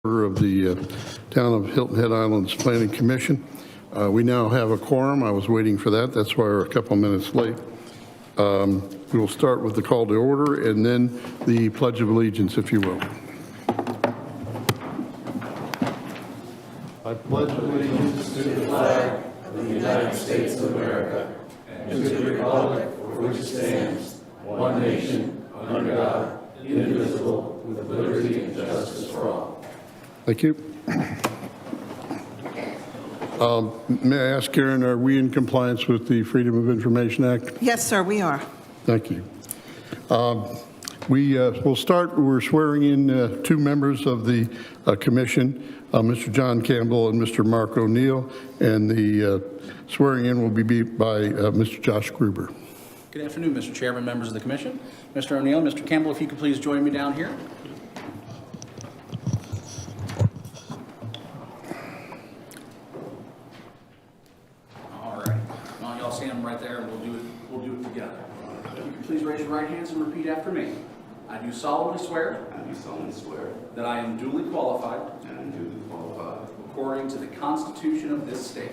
Order of the Town of Hilton Head Islands Planning Commission. We now have a quorum. I was waiting for that. That's why we're a couple minutes late. We will start with the call to order and then the Pledge of Allegiance, if you will. I pledge allegiance to the flag of the United States of America and to the republic for which it stands, one nation, under God, indivisible, with liberty and justice for all. Thank you. May I ask, Karen, are we in compliance with the Freedom of Information Act? Yes, sir, we are. Thank you. We'll start. We're swearing in two members of the commission, Mr. John Campbell and Mr. Mark O'Neill, and the swearing in will be by Mr. Josh Gruber. Good afternoon, Mr. Chairman, members of the commission. Mr. O'Neill, Mr. Campbell, if you could please join me down here. All right. Now y'all stand right there, and we'll do it together. If you could please raise your right hands and repeat after me. I do solemnly swear that I am duly qualified according to the Constitution of this state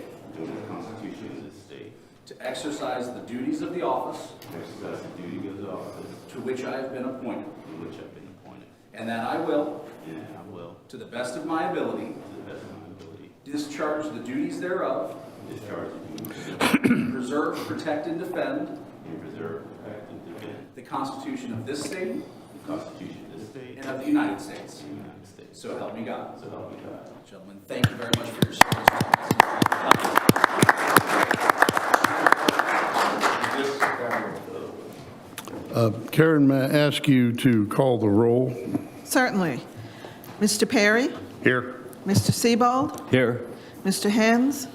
to exercise the duties of the office to which I have been appointed, and that I will, to the best of my ability, discharge the duties thereof, preserve, protect, and defend the Constitution of this state and of the United States. So help me God. Gentlemen, thank you very much for your service. Karen, may I ask you to call the roll? Certainly. Mr. Perry? Here. Mr. Sebald? Here. Mr. Hens?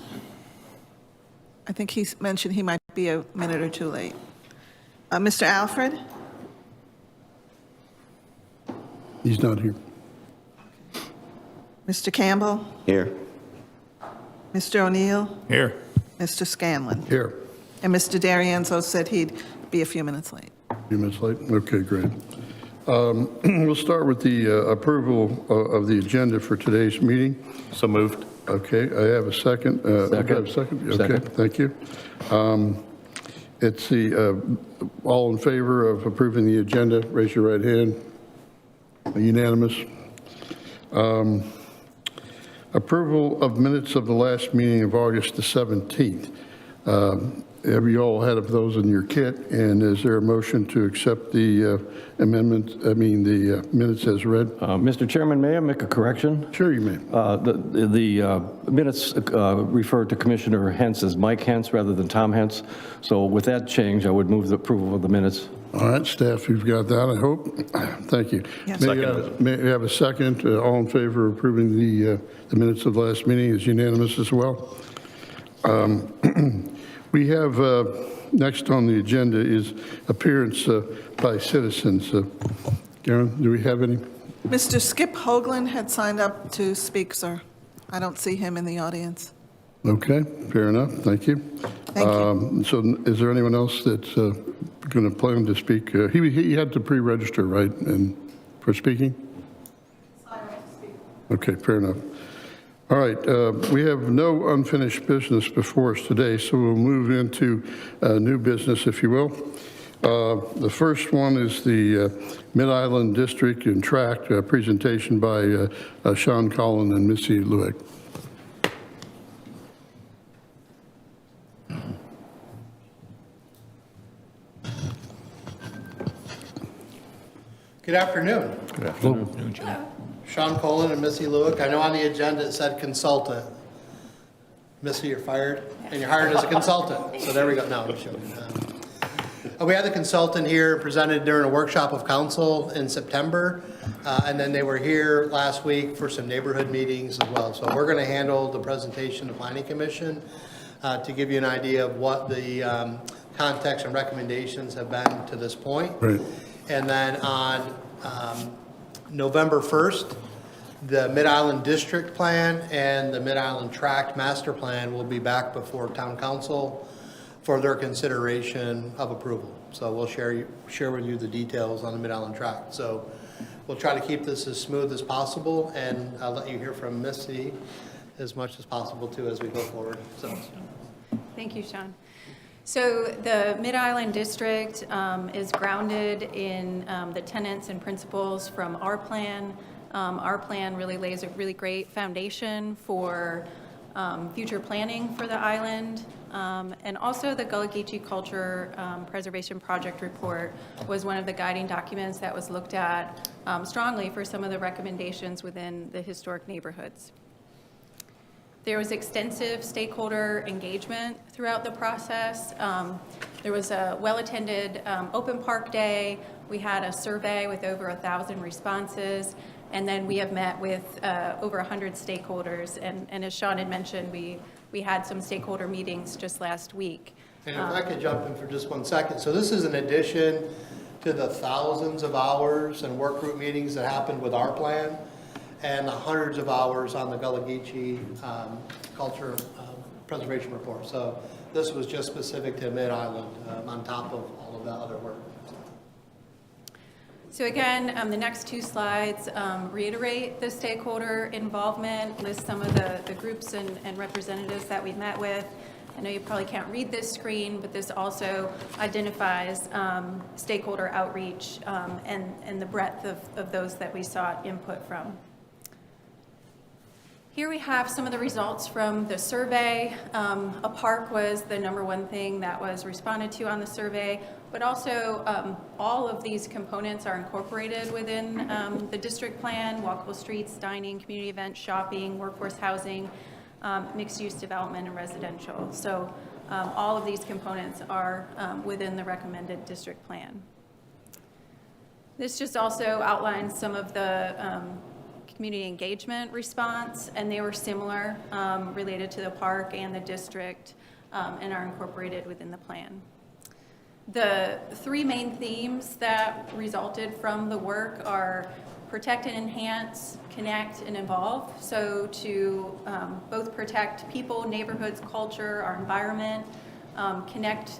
I think he mentioned he might be a minute or two late. Mr. Alfred? He's not here. Mr. Campbell? Here. Mr. O'Neill? Here. Mr. Scanlon? Here. And Mr. D'Arienzo said he'd be a few minutes late. A few minutes late? Okay, great. We'll start with the approval of the agenda for today's meeting. So moved. Okay, I have a second. Second. I have a second? Okay, Second. thank you. It's the, all in favor of approving the agenda, raise your right hand. Unanimous. Approval of minutes of the last meeting of August the 17th. Have you all had of those in your kit? And is there a motion to accept the the minutes as read? Mr. Chairman, may I make a correction? Sure, you may. The minutes refer to Commissioner Hens as Mike Hens rather than Tom Hens. So with that change, I would move the approval of the minutes. All right, staff, you've got that, I hope. Thank you. Yes. May I have a second? All in favor of approving the minutes of the last meeting is unanimous as well. We have, next on the agenda is appearance by citizens. Karen, do we have any? Mr. Skip Hoagland had signed up to speak, sir. I don't see him in the audience. Okay, fair enough, thank you. Thank you. So is there anyone else that's going to plan to speak? He had to pre-register, right, and for speaking? Okay, fair enough. All right, we have no unfinished business before us today, so we'll move into new business, if you will. The first one is the Mid-Island District and Tract presentation by Sean Collin and Missy Lewick. Good afternoon. Good afternoon, Jim. Sean Colin and Missy Lewick. I know on the agenda it said consultant. Missy, you're fired, and you're hired as a consultant. So there we go. No, I'm joking. We had the consultant here presented during a workshop of council in September, and then they were here last week for some neighborhood meetings as well. So we're going to handle the presentation to Planning Commission to give you an idea of what the context and recommendations have been to this point. Right. And then on November 1st, the Mid-Island District Plan and the Mid-Island Tract Master Plan will be back before Town Council for their consideration of approval. So we'll share with you the details on the Mid-Island Tract. So we'll try to keep this as smooth as possible, and I'll let you hear from Missy as much as possible too as we go forward. So, Thank you, Sean. So the Mid-Island District is grounded in the tenets and principles from our plan. Our plan really lays a really great foundation for future planning for the island. And also the Golikichi Culture Preservation Project Report was one of the guiding documents that was looked at strongly for some of the recommendations within the historic neighborhoods. There was extensive stakeholder engagement throughout the process. There was a well-attended open park day. We had a survey with over 1,000 responses. And then we have met with over 100 stakeholders. And as Sean had mentioned, we had some stakeholder meetings just last week. and if I could jump in for just 1 second. So this is in addition to the thousands of hours and work group meetings that happened with our plan, and the hundreds of hours on the Golikichi Culture Preservation Report. So this was just specific to Mid-Island on top of all of that other work. So again, the next two slides reiterate the stakeholder involvement, list some of the groups and representatives that we've met with. I know you probably can't read this screen, but this also identifies stakeholder outreach and the breadth of those that we sought input from. Here we have some of the results from the survey. A park was the #1 thing that was responded to on the survey, but also all of these components are incorporated within the district plan: walkable streets, dining, community events, shopping, workforce housing, mixed-use development, and residential. So all of these components are within the recommended district plan. This just also outlines some of the community engagement response, and they were similar related to the park and the district and are incorporated within the plan. The three main themes that resulted from the work are protect and enhance, connect, and evolve. So to both protect people, neighborhoods, culture, our environment, connect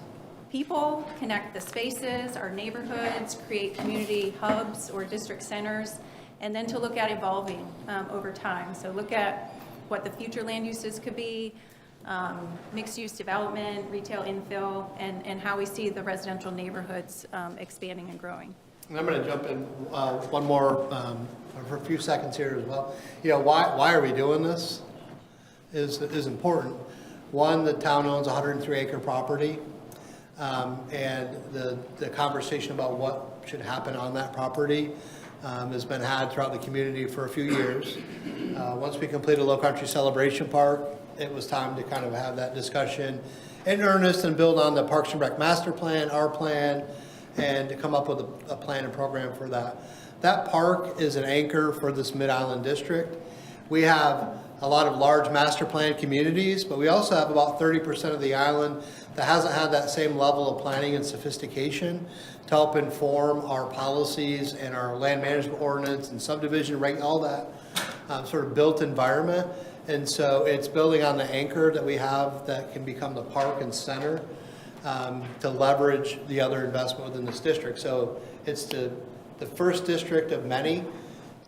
people, connect the spaces, our neighborhoods, create community hubs or district centers, and then to look at evolving over time. So look at what the future land uses could be, mixed-use development, retail infill, and how we see the residential neighborhoods expanding and growing. And I'm going to jump in one more for a few seconds here as well. You know, why are we doing this is important. One, the town owns 103-acre property, and the conversation about what should happen on that property has been had throughout the community for a few years. Once we completed Low Country Celebration Park, it was time to kind of have that discussion in earnest and build on the Parks and Rec master plan, our plan, and to come up with a plan and program for that. That park is an anchor for this Mid-Island district. We have a lot of large master plan communities, but we also have about 30% of the island that hasn't had that same level of planning and sophistication to help inform our policies and our land management ordinance and subdivision reg, all that sort of built environment. And so it's building on the anchor that we have that can become the park and center to leverage the other investment within this district. So it's the first district of many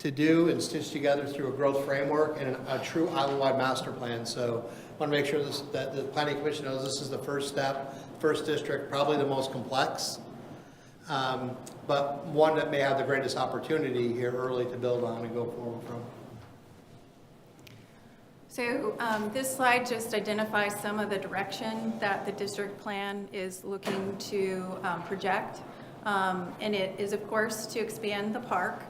to do and stitch together through a growth framework and a true island-wide master plan. So I want to make sure that the Planning Commission knows this is the first step, first district, probably the most complex, but one that may have the greatest opportunity here early to build on and go forward from. So this slide just identifies some of the direction that the district plan is looking to project. And it is, of course, to expand the park,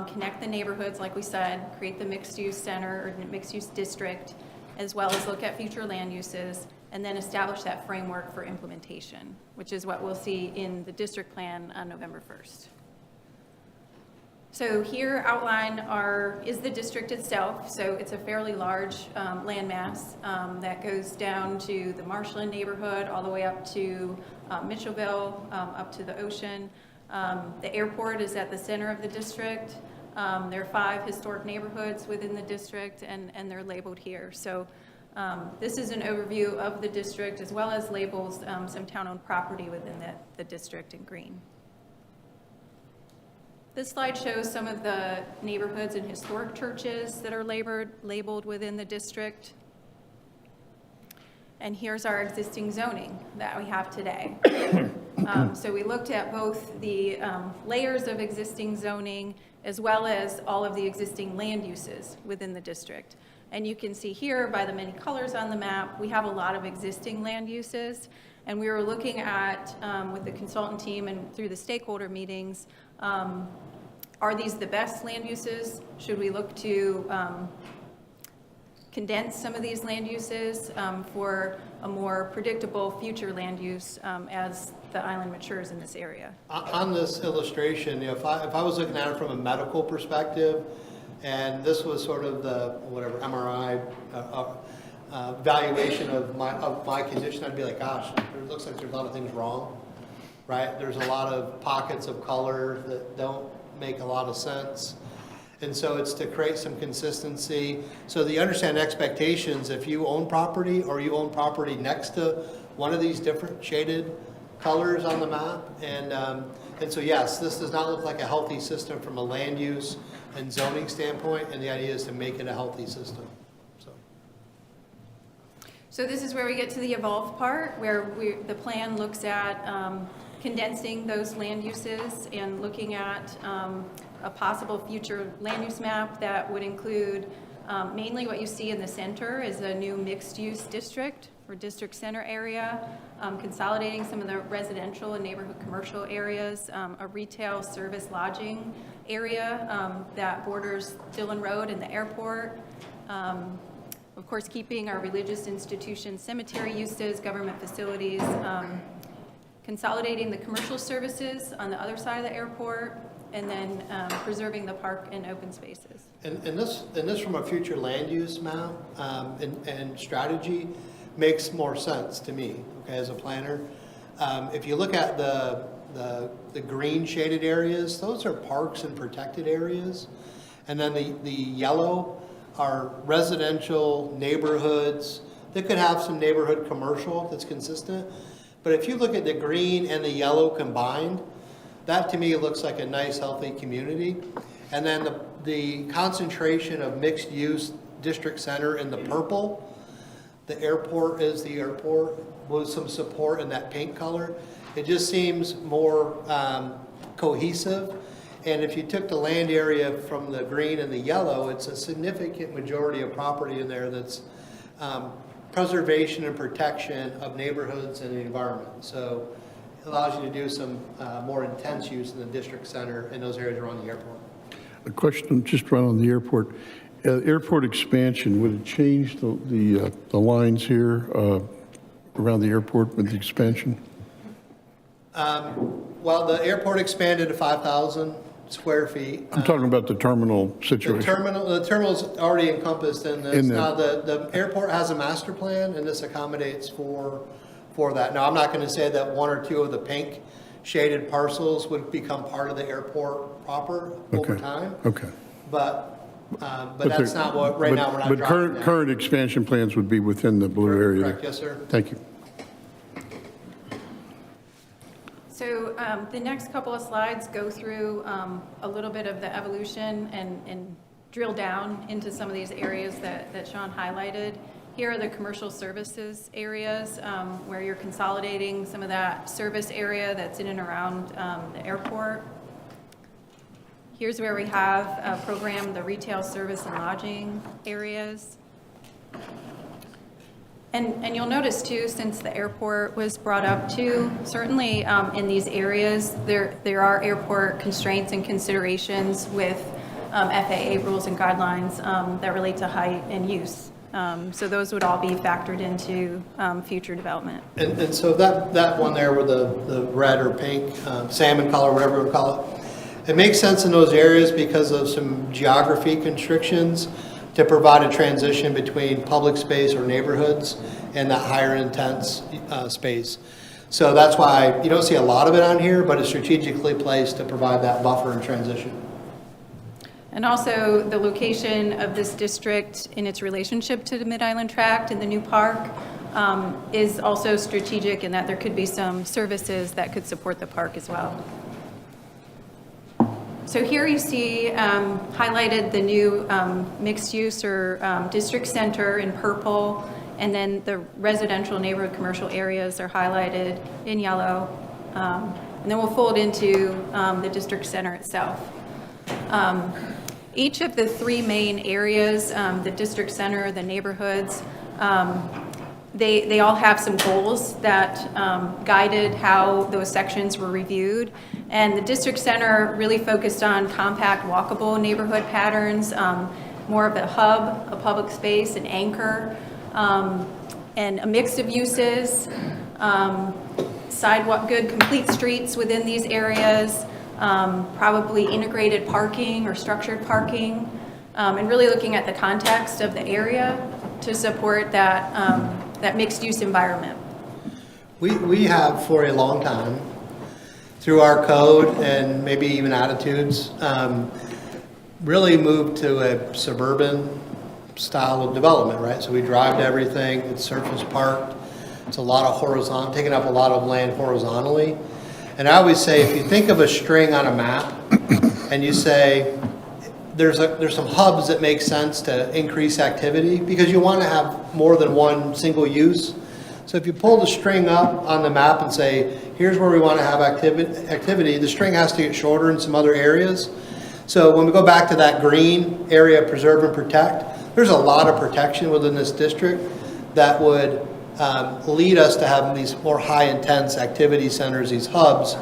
connect the neighborhoods, like we said, create the mixed-use center or mixed-use district, as well as look at future land uses, and then establish that framework for implementation, which is what we'll see in the district plan on November 1st. So here outlined is the district itself. So it's a fairly large landmass that goes down to the Marshland neighborhood, all the way up to Mitchellville, up to the ocean. The airport is at the center of the district. There are 5 historic neighborhoods within the district, and they're labeled here. So this is an overview of the district, as well as labels some town-owned property within the district in green. This slide shows some of the neighborhoods and historic churches that are labeled within the district. And here's our existing zoning that we have today. So we looked at both the layers of existing zoning as well as all of the existing land uses within the district. And you can see here by the many colors on the map, we have a lot of existing land uses. And we were looking at, with the consultant team and through the stakeholder meetings, are these the best land uses? Should we look to condense some of these land uses for a more predictable future land use as the island matures in this area? On this illustration, if I was looking at it from a medical perspective, and this was sort of the whatever MRI valuation of my condition, I'd be like, gosh, it looks like there's a lot of things wrong, right? There's a lot of pockets of color that don't make a lot of sense. And so it's to create some consistency. So that you understand expectations, if you own property or you own property next to one of these different shaded colors on the map. And so yes, this does not look like a healthy system from a land use and zoning standpoint, and the idea is to make it a healthy system. So this is where we get to the evolve part, where the plan looks at condensing those land uses and looking at a possible future land use map that would include mainly what you see in the center is a new mixed-use district or district center area, consolidating some of the residential and neighborhood commercial areas, a retail service lodging area that borders Dillon Road and the airport. Of course, keeping our religious institutions, cemetery uses, government facilities, consolidating the commercial services on the other side of the airport, and then preserving the park and open spaces. And this from a future land use map and strategy makes more sense to me, okay, as a planner. If you look at the green shaded areas, those are parks and protected areas. And then the yellow are residential neighborhoods that could have some neighborhood commercial that's consistent. But if you look at the green and the yellow combined, that to me looks like a nice, healthy community. And then the concentration of mixed use district center in the purple, the airport is the airport with some support in that pink color. It just seems more cohesive. And if you took the land area from the green and the yellow, it's a significant majority of property in there that's preservation and protection of neighborhoods and the environment. So it allows you to do some more intense use in the district center in those areas around the airport. A question just right on the airport. Airport expansion, would it change the lines here around the airport with the expansion? Well, the airport expanded to 5,000 square feet. I'm talking about the terminal situation. The terminal's already encompassed in this. In there. Now, the airport has a master plan, and this accommodates for that. Now, I'm not going to say that one or two of the pink shaded parcels would become part of the airport proper over time. Okay. But that's not what, right now, we're not dropping that. Current expansion plans would be within the blue area. Correct, yes, sir. Thank you. So the next couple of slides go through a little bit of the evolution and drill down into some of these areas that Sean highlighted. Here are the commercial services areas where you're consolidating some of that service area that's in and around the airport. Here's where we have programmed the retail service and lodging areas. And you'll notice too, since the airport was brought up too, certainly in these areas, there are airport constraints and considerations with FAA rules and guidelines that relate to height and use. So those would all be factored into future development. And so that one there with the red or pink, salmon color, whatever we call it, it makes sense in those areas because of some geography constrictions to provide a transition between public space or neighborhoods and that higher intense space. So that's why you don't see a lot of it on here, but it's strategically placed to provide that buffer and transition. And also the location of this district in its relationship to the Mid-Island Tract and the new park is also strategic in that there could be some services that could support the park as well. So here you see highlighted the new mixed use or district center in purple, and then the residential neighborhood commercial areas are highlighted in yellow. And then we'll fold into the district center itself. Each of the three main areas, the district center, the neighborhoods, they all have some goals that guided how those sections were reviewed. And the district center really focused on compact, walkable neighborhood patterns, more of a hub, a public space, an anchor, and a mix of uses, sidewalk, good complete streets within these areas, probably integrated parking or structured parking, and really looking at the context of the area to support that, that mixed-use environment. We have for a long time, through our code and maybe even attitudes, really moved to a suburban style of development, right? So we drive to everything, it's surface parked, it's a lot of horizontal, taking up a lot of land horizontally. And I always say, if you think of a string on a map and you say, there's some hubs that make sense to increase activity because you want to have more than one single use. So if you pull the string up on the map and say, here's where we want to have activity, the string has to get shorter in some other areas. So when we go back to that green area, preserve and protect, there's a lot of protection within this district that would lead us to have these more high intense activity centers, these hubs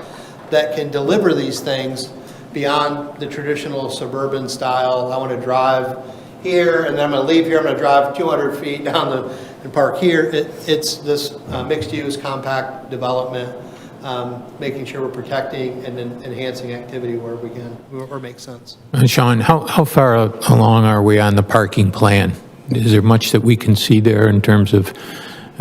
that can deliver these things beyond the traditional suburban style. I want to drive here and then I'm going to leave here, I'm going to drive 200 feet down and park here. It's this mixed use compact development, making sure we're protecting and then enhancing activity where we can, or makes sense. And Sean, how far along are we on the parking plan? Is there much that we can see there in terms of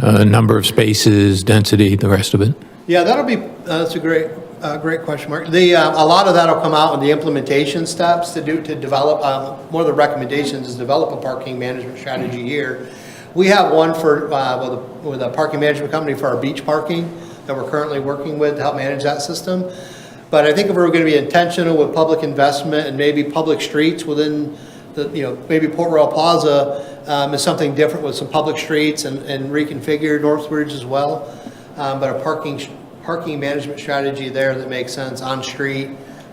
number of spaces, density, the rest of it? Yeah, that'll be, that's a great question, Mark. A lot of that'll come out in the implementation steps to develop, one of the recommendations is develop a parking management strategy here. We have one for, with a parking management company for our beach parking that we're currently working with to help manage that system. But I think if we're going to be intentional with public investment and maybe public streets within the, maybe Port Royal Plaza is something different with some public streets and reconfigured Northbridge as well. But a parking management strategy there that makes sense on street,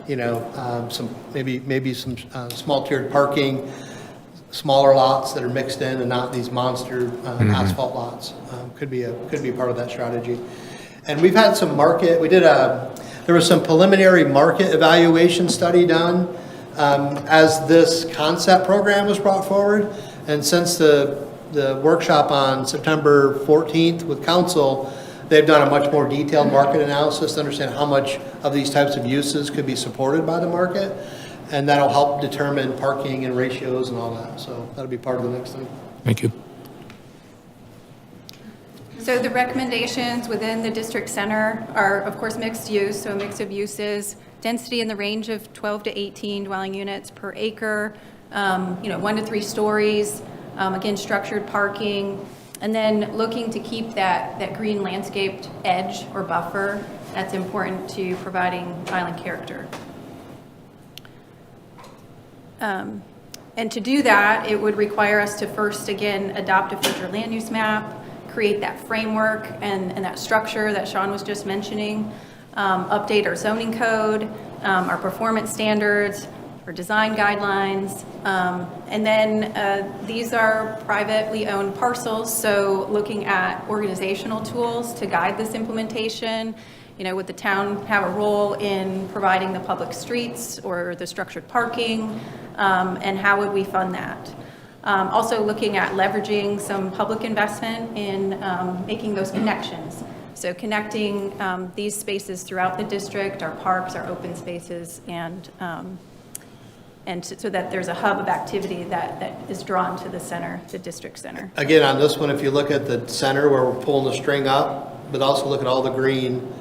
some maybe some small tiered parking, smaller lots that are mixed in and not these monster asphalt lots could be part of that strategy. And we've had some there was some preliminary market evaluation study done as this concept program was brought forward. And since the workshop on September 14th with council, they've done a much more detailed market analysis to understand how much of these types of uses could be supported by the market. And that'll help determine parking and ratios and all that. So that'll be part of the next thing. Thank you. So the recommendations within the district center are, of course, mixed use, so a mix of uses, density in the range of 12 to 18 dwelling units per acre, 1 to 3 stories, again, structured parking, and then looking to keep that green landscaped edge or buffer. That's important to providing island character. And to do that, it would require us to first, again, adopt a future land use map, create that framework and that structure that Sean was just mentioning, update our zoning code, our performance standards, our design guidelines, and then these are privately owned parcels, so looking at organizational tools to guide this implementation. Would the town have a role in providing the public streets or the structured parking, and how would we fund that? Also looking at leveraging some public investment in making those connections. So connecting these spaces throughout the district, our parks, our open spaces, and so that there's a hub of activity that is drawn to the center, the district center. Again, on this one, if you look at the center where we're pulling the string up, but also look at all the green,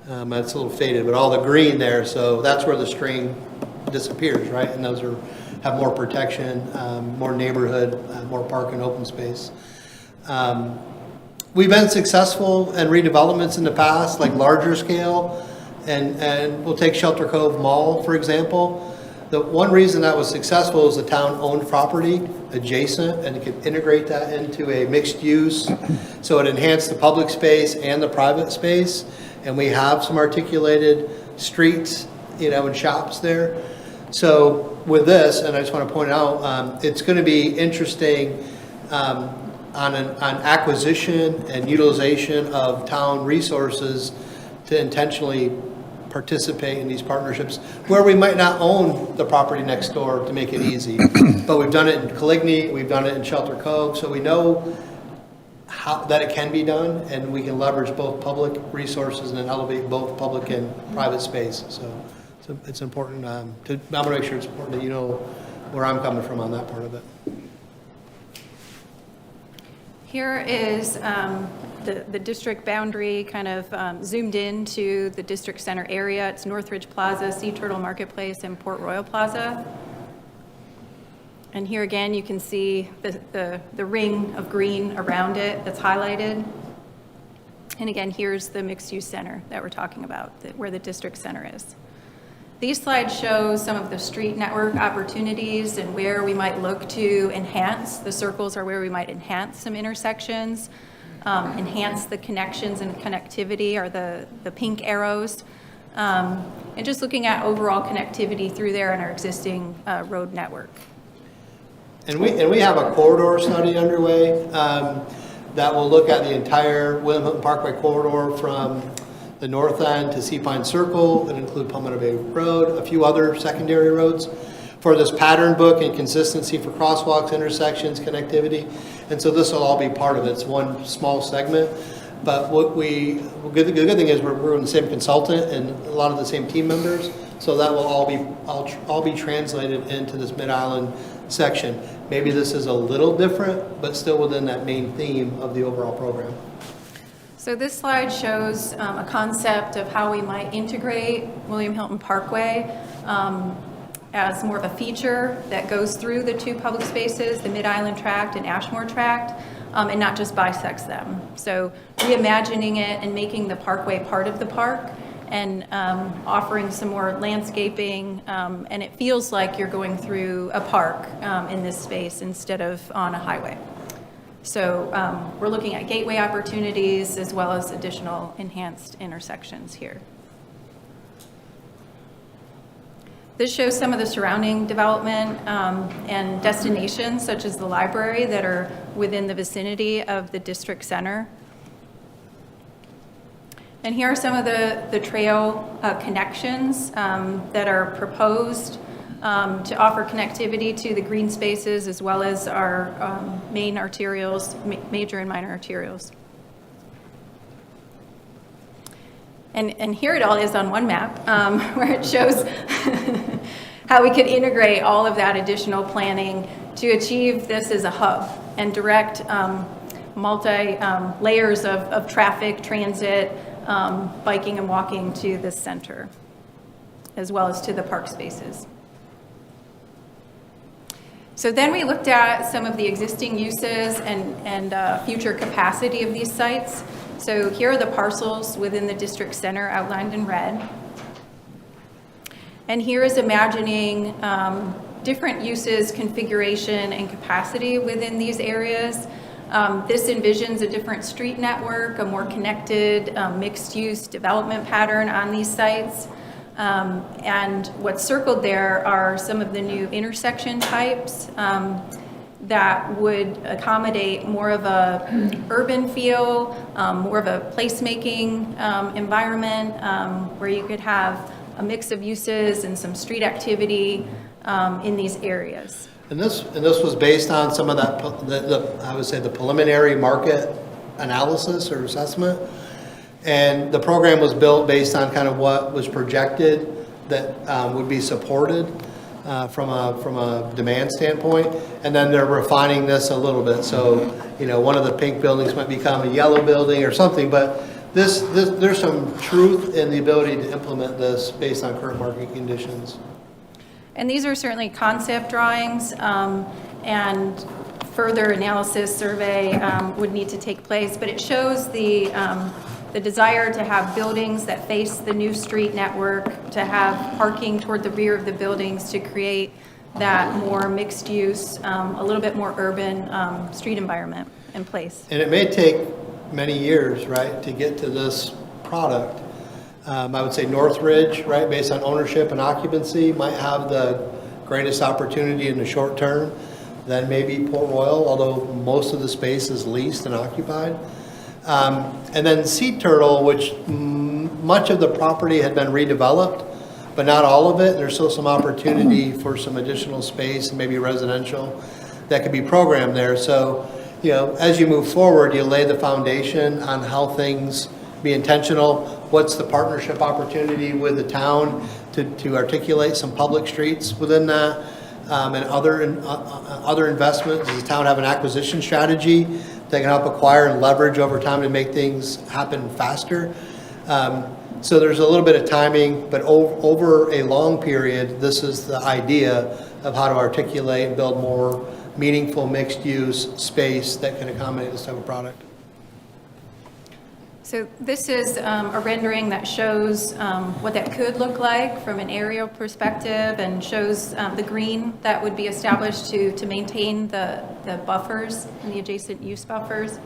it's a little faded, but all the green there, so that's where the string disappears, right? And those have more protection, more neighborhood, more park and open space. We've been successful in redevelopments in the past, like larger scale, and we'll take Shelter Cove Mall, for example. The one reason that was successful is the town-owned property adjacent, and it could integrate that into a mixed use. So it enhanced the public space and the private space. And we have some articulated streets, and shops there. So with this, and I just want to point out, it's going to be interesting on acquisition and utilization of town resources to intentionally participate in these partnerships where we might not own the property next door to make it easy. But we've done it in Coligny, we've done it in Shelter Cove, so we know that it can be done, and we can leverage both public resources and elevate both public and private space. So it's important I'm going to make sure it's important that you know where I'm coming from on that part of it. Here is the district boundary kind of zoomed into the district center area. It's Northridge Plaza, Sea Turtle Marketplace, and Port Royal Plaza. And here again, you can see the ring of green around it that's highlighted. And again, here's the mixed-use center that we're talking about, where the district center is. These slides show some of the street network opportunities and where we might look to enhance. The circles are where we might enhance some intersections, enhance the connections and connectivity are the pink arrows. And just looking at overall connectivity through there in our existing road network. And we have a corridor study underway that will look at the entire William Hilton Parkway corridor from the north end to Sea Pine Circle, and include Palmetto Bay Road, a few other secondary roads, for this pattern book and consistency for crosswalks, intersections, connectivity. And so this will all be part of it. It's one small segment. But the good thing is we're in the same consultant and a lot of the same team members. So that will all be translated into this Mid-Island section. Maybe this is a little different, but still within that main theme of the overall program. So this slide shows a concept of how we might integrate William Hilton Parkway as more of a feature that goes through the two public spaces, the Mid-Island Tract and Ashmore Tract, and not just bisects them. So reimagining it and making the parkway part of the park, and offering some more landscaping, and it feels like you're going through a park in this space instead of on a highway. So we're looking at gateway opportunities as well as additional enhanced intersections here. This shows some of the surrounding development and destinations such as the library that are within the vicinity of the district center. And here are some of the trail connections that are proposed to offer connectivity to the green spaces as well as our main arterials, major and minor arterials. And here it all is on one map where it shows how we could integrate all of that additional planning to achieve this as a hub and direct layers of traffic, transit, biking and walking to this center, as well as to the park spaces. So then we looked at some of the existing uses and future capacity of these sites. So here are the parcels within the district center outlined in red. And here is imagining different uses, configuration, and capacity within these areas. This envisions a different street network, a more connected, mixed-use development pattern on these sites. And what's circled there are some of the new intersection types that would accommodate more of a urban feel, more of a placemaking environment where you could have a mix of uses and some street activity in these areas. And this was based on some of that, I would say the preliminary market analysis or assessment. And the program was built based on kind of what was projected that would be supported from a demand standpoint. And then they're refining this a little bit. So, one of the pink buildings might become a yellow building or something, but there's some truth in the ability to implement this based on current market conditions. And these are certainly concept drawings, and further analysis survey would need to take place, but it shows the the desire to have buildings that face the new street network, to have parking toward the rear of the buildings to create that more mixed use, a little bit more urban street environment in place. And it may take many years, right, to get to this product. I would say Northridge, right, based on ownership and occupancy, might have the greatest opportunity in the short term. Then maybe Port Royal, although most of the space is leased and occupied. And then Sea Turtle, which much of the property had been redeveloped, but not all of it. There's still some opportunity for some additional space, maybe residential, that could be programmed there. So, you know, as you move forward, you lay the foundation on how things be intentional. What's the partnership opportunity with the town to articulate some public streets within that, and other investments? Does the town have an acquisition strategy that can help acquire and leverage over time to make things happen faster? So there's a little bit of timing, but over a long period, this is the idea of how to articulate and build more meaningful mixed-use space that can accommodate this type of product. So this is a rendering that shows what that could look like from an aerial perspective, and shows the green that would be established to maintain the buffers and the adjacent use buffers.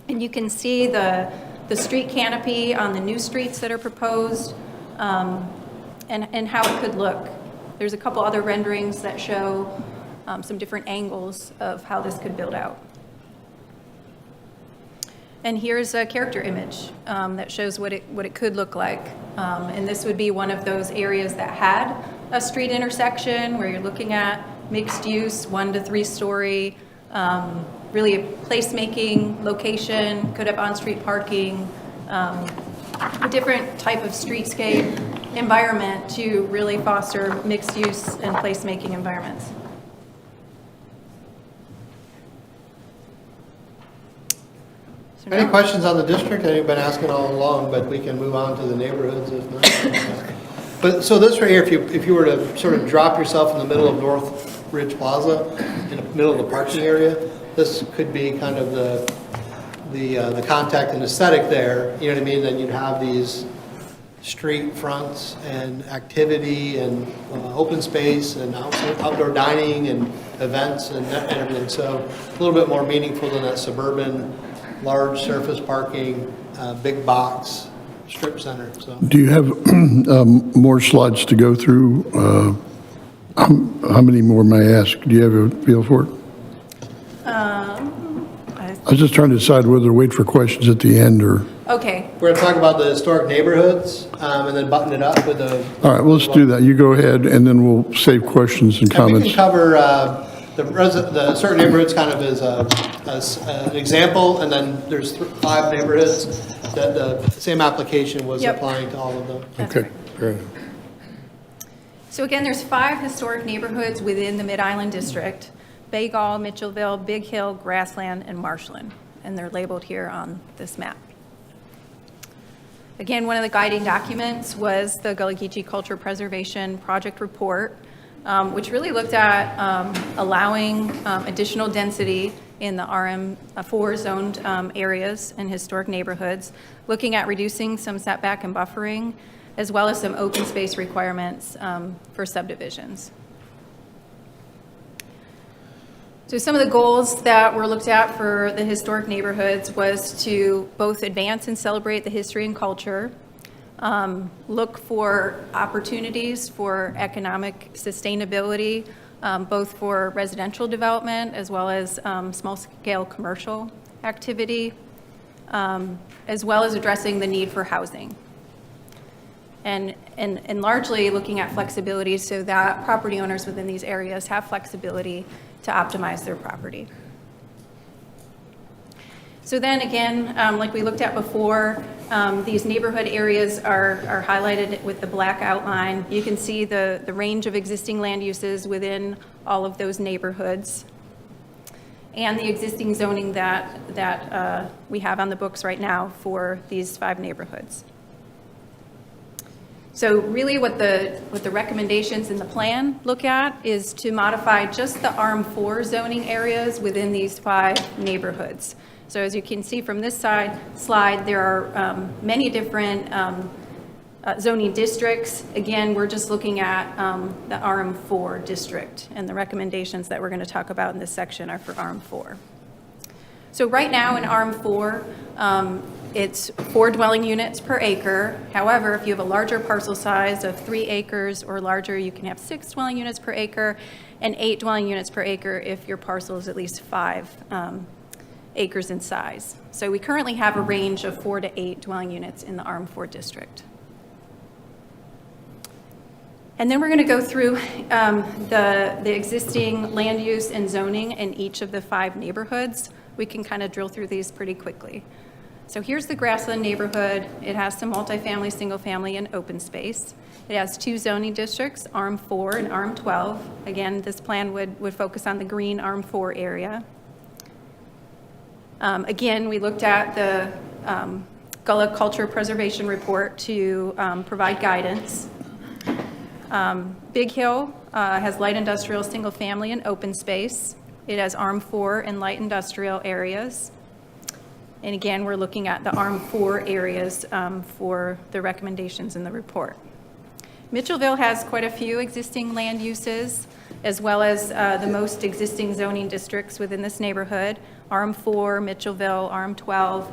And you can see the street canopy on the new streets that are proposed, and how it could look. There's a couple other renderings that show some different angles of how this could build out. And here's a character image that shows what it could look like. And this would be one of those areas that had a street intersection where you're looking at mixed use, 1 to 3 story, really a placemaking location, could have on-street parking, a different type of streetscape environment to really foster mixed use and placemaking environments. So Any now- questions on the district? I've been asking all along, but we can move on to the neighborhoods if not. But so this right here, if you were to sort of drop yourself in the middle of North Ridge Plaza, in the middle of the parking area, this could be kind of the contact and aesthetic there. You know what I mean? Then you'd have these street fronts and activity and open space and outdoor dining and events and everything. So a little bit more meaningful than that suburban, large surface parking, big box strip center. So. Do you have more slides to go through? How many more may I ask? Do you have a feel for it? I was just trying to decide whether to wait for questions at the end or... Okay, We're going to talk about the historic neighborhoods and then button it up with the... All right, let's do that. You go ahead, and then we'll save questions and And we comments. can cover the certain neighborhoods kind of as an example, and then there's 5 neighborhoods that the same application was Yep. applying to all of them. Okay, fair enough. so again, there's 5 historic neighborhoods within the Mid-Island District: Bagall, Mitchellville, Big Hill, Grassland, and Marshland, and they're labeled here on this map. Again, one of the guiding documents was the Golikichi Culture Preservation Project Report, which really looked at allowing additional density in the RM4 zoned areas and historic neighborhoods, looking at reducing some setback and buffering, as well as some open space requirements for subdivisions. So some of the goals that were looked at for the historic neighborhoods was to both advance and celebrate the history and culture, look for opportunities for economic sustainability, both for residential development as well as small-scale commercial activity, as well as addressing the need for housing. And largely looking at flexibility so that property owners within these areas have flexibility to optimize their property. So then again, like we looked at before, these neighborhood areas are highlighted with the black outline. You can see the range of existing land uses within all of those neighborhoods and the existing zoning that we have on the books right now for these 5 neighborhoods. So really what the recommendations in the plan look at is to modify just the RM4 zoning areas within these 5 neighborhoods. So as you can see from this slide, there are many different zoning districts. Again, we're just looking at the RM4 district, and the recommendations that we're going to talk about in this section are for RM4. So right now in RM4, it's 4 dwelling units per acre. However, if you have a larger parcel size of 3 acres or larger, you can have 6 dwelling units per acre and 8 dwelling units per acre if your parcel is at least 5 acres in size. So we currently have a range of 4 to 8 dwelling units in the RM4 district. And then we're going to go through the existing land use and zoning in each of the 5 neighborhoods. We can kind of drill through these pretty quickly. So here's the Grassland Neighborhood. It has some multifamily, single family, and open space. It has 2 zoning districts, RM4 and RM12. Again, this plan would focus on the green RM4 area. Again, we looked at the Golikichi Preservation Report to provide guidance. Big Hill has light industrial, single family, and open space. It has RM4 and light industrial areas. And again, we're looking at the RM4 areas for the recommendations in the report. Mitchellville has quite a few existing land uses, as well as the most existing zoning districts within this neighborhood: RM4, Mitchellville, RM12,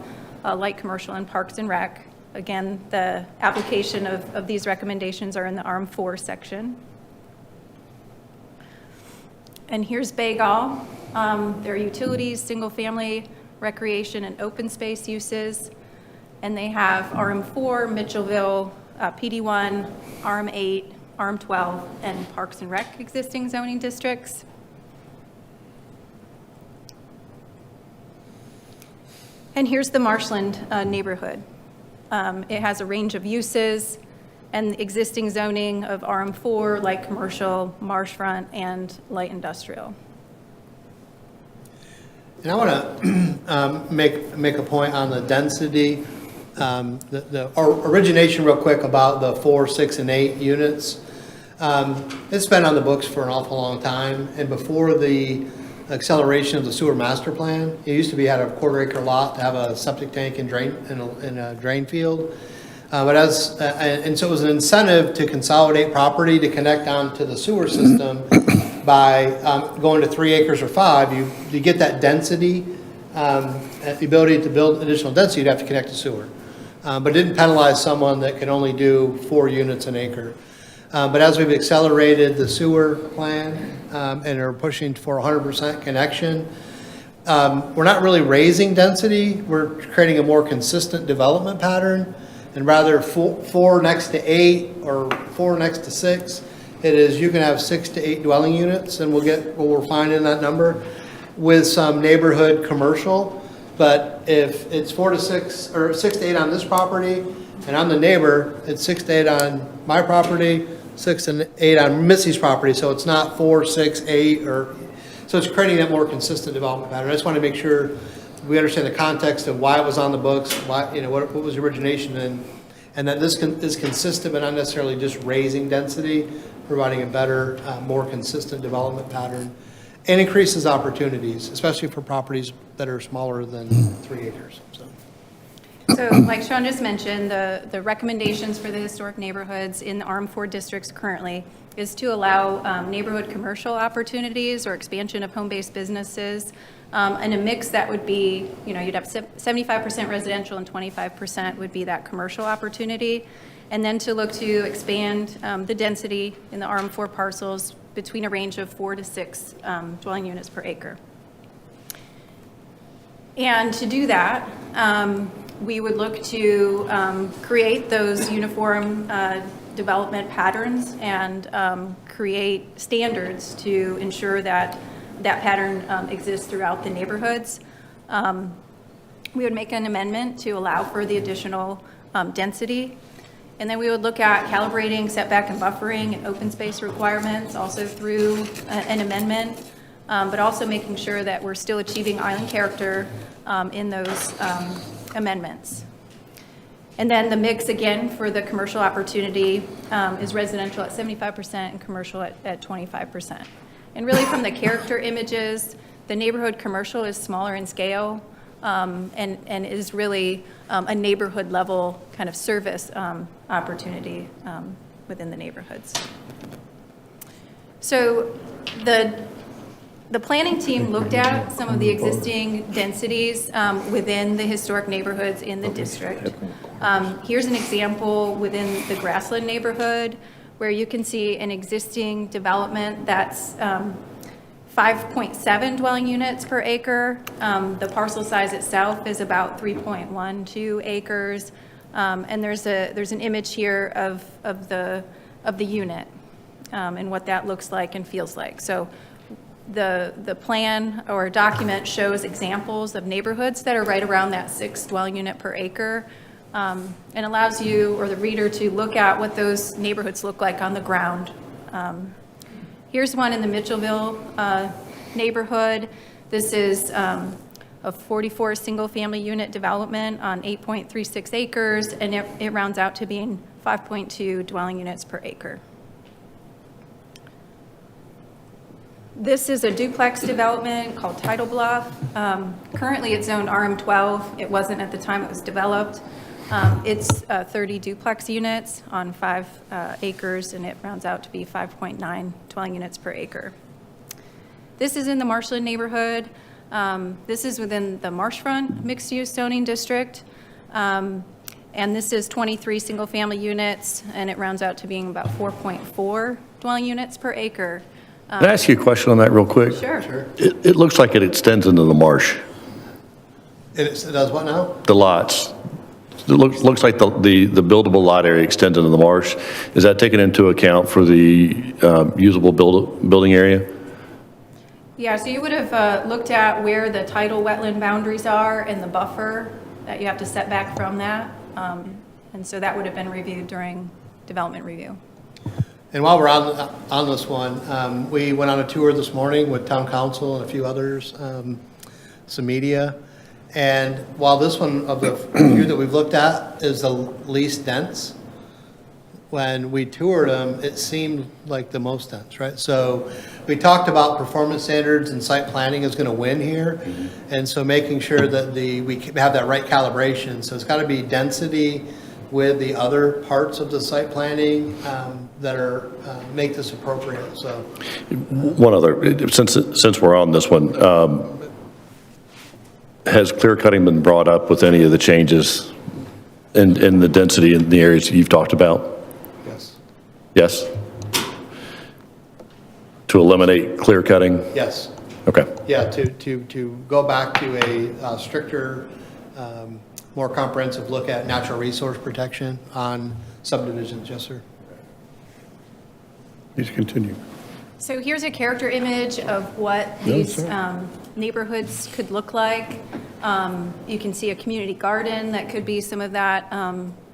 light commercial, and Parks and Rec. Again, the application of these recommendations are in the RM4 section. And here's Bagel. There are utilities, single family, recreation, and open space uses. And they have RM4, Mitchellville, PD1, RM8, RM12, and Parks and Rec existing zoning districts. And here's the Marshland neighborhood. It has a range of uses and existing zoning of RM4, light commercial, marshfront, and light industrial. And I want to make a point on the density, the origination real quick about the 4, 6, and 8 units. It's been on the books for an awful long time, and before the acceleration of the sewer master plan, it used to be had a 1/4 acre lot to have a septic tank and drain in a drain field. And so it was an incentive to consolidate property to connect onto the sewer system. By going to 3 acres or 5, you get that density, the ability to build additional density. You'd have to connect to sewer, but it didn't penalize someone that could only do 4 units an acre. But as we've accelerated the sewer plan and are pushing for 100% connection, we're not really raising density. We're creating a more consistent development pattern, and rather 4 next to 8 or 4 next to 6. It is, you can have 6 to 8 dwelling units, and we'll get what we're finding that number with some neighborhood commercial. But if it's 4 to 6 or 6 to 8 on this property, and I'm the neighbor, it's 6 to 8 on my property, 6 and 8 on Missy's property. So it's not 4, 6, 8, or so it's creating that more consistent development pattern. I just want to make sure we understand the context of why it was on the books, why, what was the origination, and that this is consistent, but not necessarily just raising density, providing a better, more consistent development pattern, and increases opportunities, especially for properties that are smaller than 3 acres. So like Sean just mentioned, the recommendations for the historic neighborhoods in the RM4 districts currently is to allow neighborhood commercial opportunities or expansion of home-based businesses, and a mix that would be, you'd have 75% residential and 25% would be that commercial opportunity. And then to look to expand the density in the RM4 parcels between a range of 4 to 6 dwelling units per acre. And to do that, we would look to create those uniform development patterns and create standards to ensure that that pattern exists throughout the neighborhoods. We would make an amendment to allow for the additional density. And then we would look at calibrating setback and buffering and open space requirements also through an amendment, but also making sure that we're still achieving island character in those amendments. And then the mix again for the commercial opportunity is residential at 75% and commercial at 25%. And really from the character images, the neighborhood commercial is smaller in scale. and is really a neighborhood-level kind of service opportunity within the neighborhoods. So the planning team looked at some of the existing densities within the historic neighborhoods in the district. Here's an example within the Grassland neighborhood where you can see an existing development that's 5.7 dwelling units per acre. The parcel size itself is about 3.12 acres. And there's an image here of the unit and what that looks like and feels like. So the plan or document shows examples of neighborhoods that are right around that 6 dwelling unit per acre, and allows you or the reader to look at what those neighborhoods look like on the ground. Here's one in the Mitchellville neighborhood. This is a 44 single-family unit development on 8.36 acres, and it rounds out to being 5.2 dwelling units per acre. This is a duplex development called Tidal Bluff. Currently, it's zoned RM12. It wasn't at the time it was developed. It's 30 duplex units on 5 acres, and it rounds out to be 5.9 dwelling units per acre. This is in the Marshland neighborhood. This is within the Marshfront mixed-use zoning district. And this is 23 single-family units, and it rounds out to being about 4.4 dwelling units per acre. Can I ask you a question on that real quick? Sure. It looks like it extends into the marsh, It does what now? the lots. It looks like the buildable lot area extends into the marsh. Is that taken into account for the usable building area? Yeah, so you would have looked at where the tidal wetland boundaries are and the buffer that you have to set back from that. And so that would have been reviewed during development review. And while we're on this one, we went on a tour this morning with town council and a few others, some media. And while this one of the few that we've looked at is the least dense, when we toured them, it seemed like the most dense, right? So we talked about performance standards and site planning is going to win here. And so making sure that we have that right calibration. So it's got to be density with the other parts of the site planning that are make this appropriate. So One other, since we're on this one, has clear cutting been brought up with any of the changes in the density in the areas you've talked about? yes, Yes? To eliminate clear cutting? yes. Okay. Yeah, to go back to a stricter, more comprehensive look at natural resource protection on subdivisions. Yes, sir. Please continue. So here's a character image of what these neighborhoods could look like. You can see a community garden that could be some of that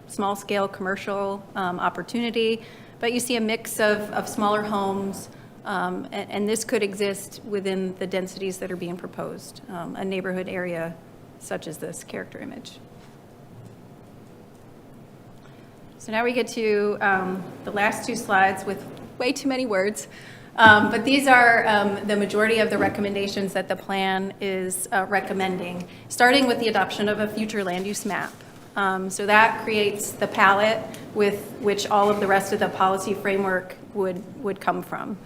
small-scale commercial opportunity, but you see a mix of smaller homes, and this could exist within the densities that are being proposed, a neighborhood area such as this character image. So now we get to the last 2 slides with way too many words. But these are the majority of the recommendations that the plan is recommending, starting with the adoption of a future land use map. So that creates the palette with which all of the rest of the policy framework would come from.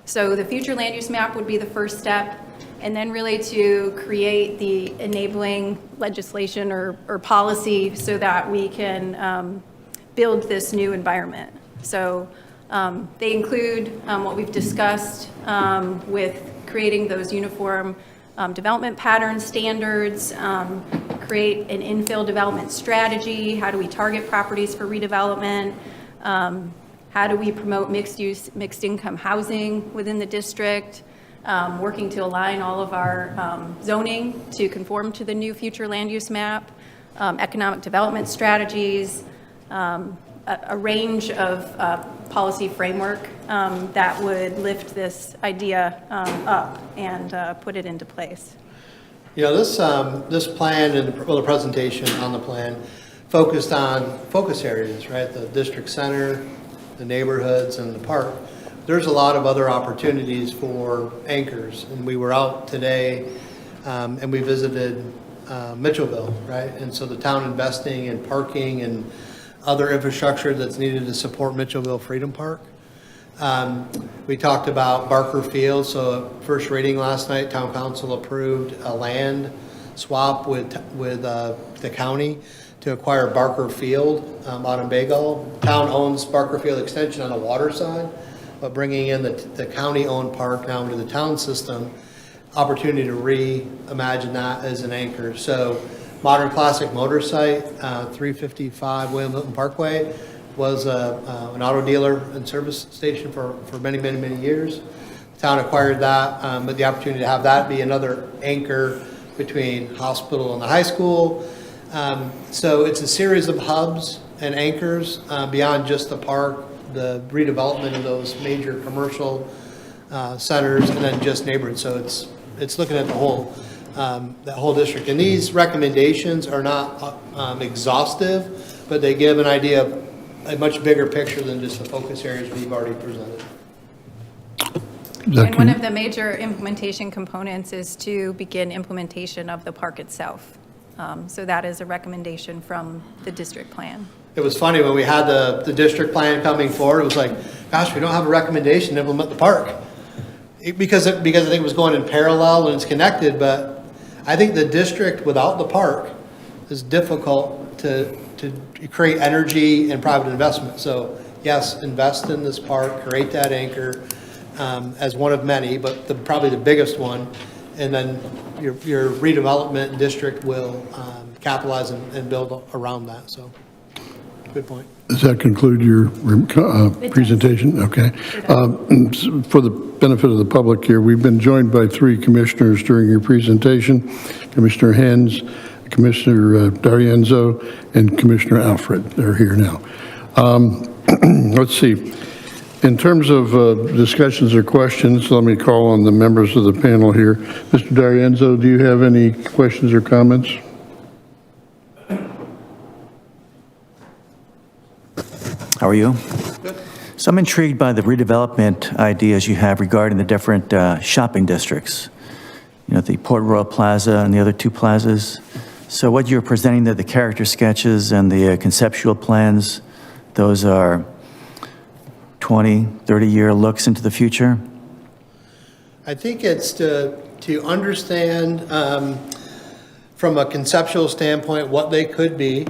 So the future land use map would be the first step, and then really to create the enabling legislation or policy so that we can build this new environment. So they include what we've discussed with creating those uniform development pattern standards, create an infill development strategy, how do we target properties for redevelopment, how do we promote mixed-use, mixed-income housing within the district, working to align all of our zoning to conform to the new future land use map, economic development strategies, a range of policy framework that would lift this idea up and put it into place. You know, this plan and the presentation on the plan focused on focus areas, right? The district center, the neighborhoods, and the park. There's a lot of other opportunities for anchors, and we were out today and we visited Mitchellville, right? And so the town investing in parking and other infrastructure that's needed to support Mitchellville Freedom Park. We talked about Barker Field, so first reading last night, town council approved a land swap with the county to acquire Barker Field out in Bagel. Town owns Barker Field Extension on the water side, but bringing in the county-owned park now into the town system, opportunity to reimagine that as an anchor. So Modern Classic Motor Site, 355 William Hilton Parkway, was an auto dealer and service station for many, many, many years. The town acquired that, but the opportunity to have that be another anchor between hospital and the high school. So it's a series of hubs and anchors beyond just the park, the redevelopment of those major commercial centers, and then just neighborhoods. So it's looking at the whole that whole district. And these recommendations are not exhaustive, but they give an idea of a much bigger picture than just the focus areas we've already presented. And one of the major implementation components is to begin implementation of the park itself. So that is a recommendation from the district plan. It was funny when we had the district plan coming forward, it was like, gosh, we don't have a recommendation to implement the park. Because I think it was going in parallel and it's connected, but I think the district without the park is difficult to create energy and private investment. So yes, invest in this park, create that anchor as one of many, but probably the biggest one. And then your redevelopment district will capitalize and build around that. So good point. Does that conclude your presentation? Okay. For the benefit of the public here, we've been joined by 3 commissioners during your presentation, Commissioner Hens, Commissioner D'Arienzo, and Commissioner Alfred. They're here now. Let's see. In terms of discussions or questions, let me call on the members of the panel here. Mr. D'Arienzo, do you have any questions or comments? How are you? Good. So I'm intrigued by the redevelopment ideas you have regarding the different shopping districts. You know, the Port Royal Plaza and the other 2 plazas. So what you're presenting there, the character sketches and the conceptual plans, those are 20, 30-year looks into the future? I think it's to understand from a conceptual standpoint what they could be,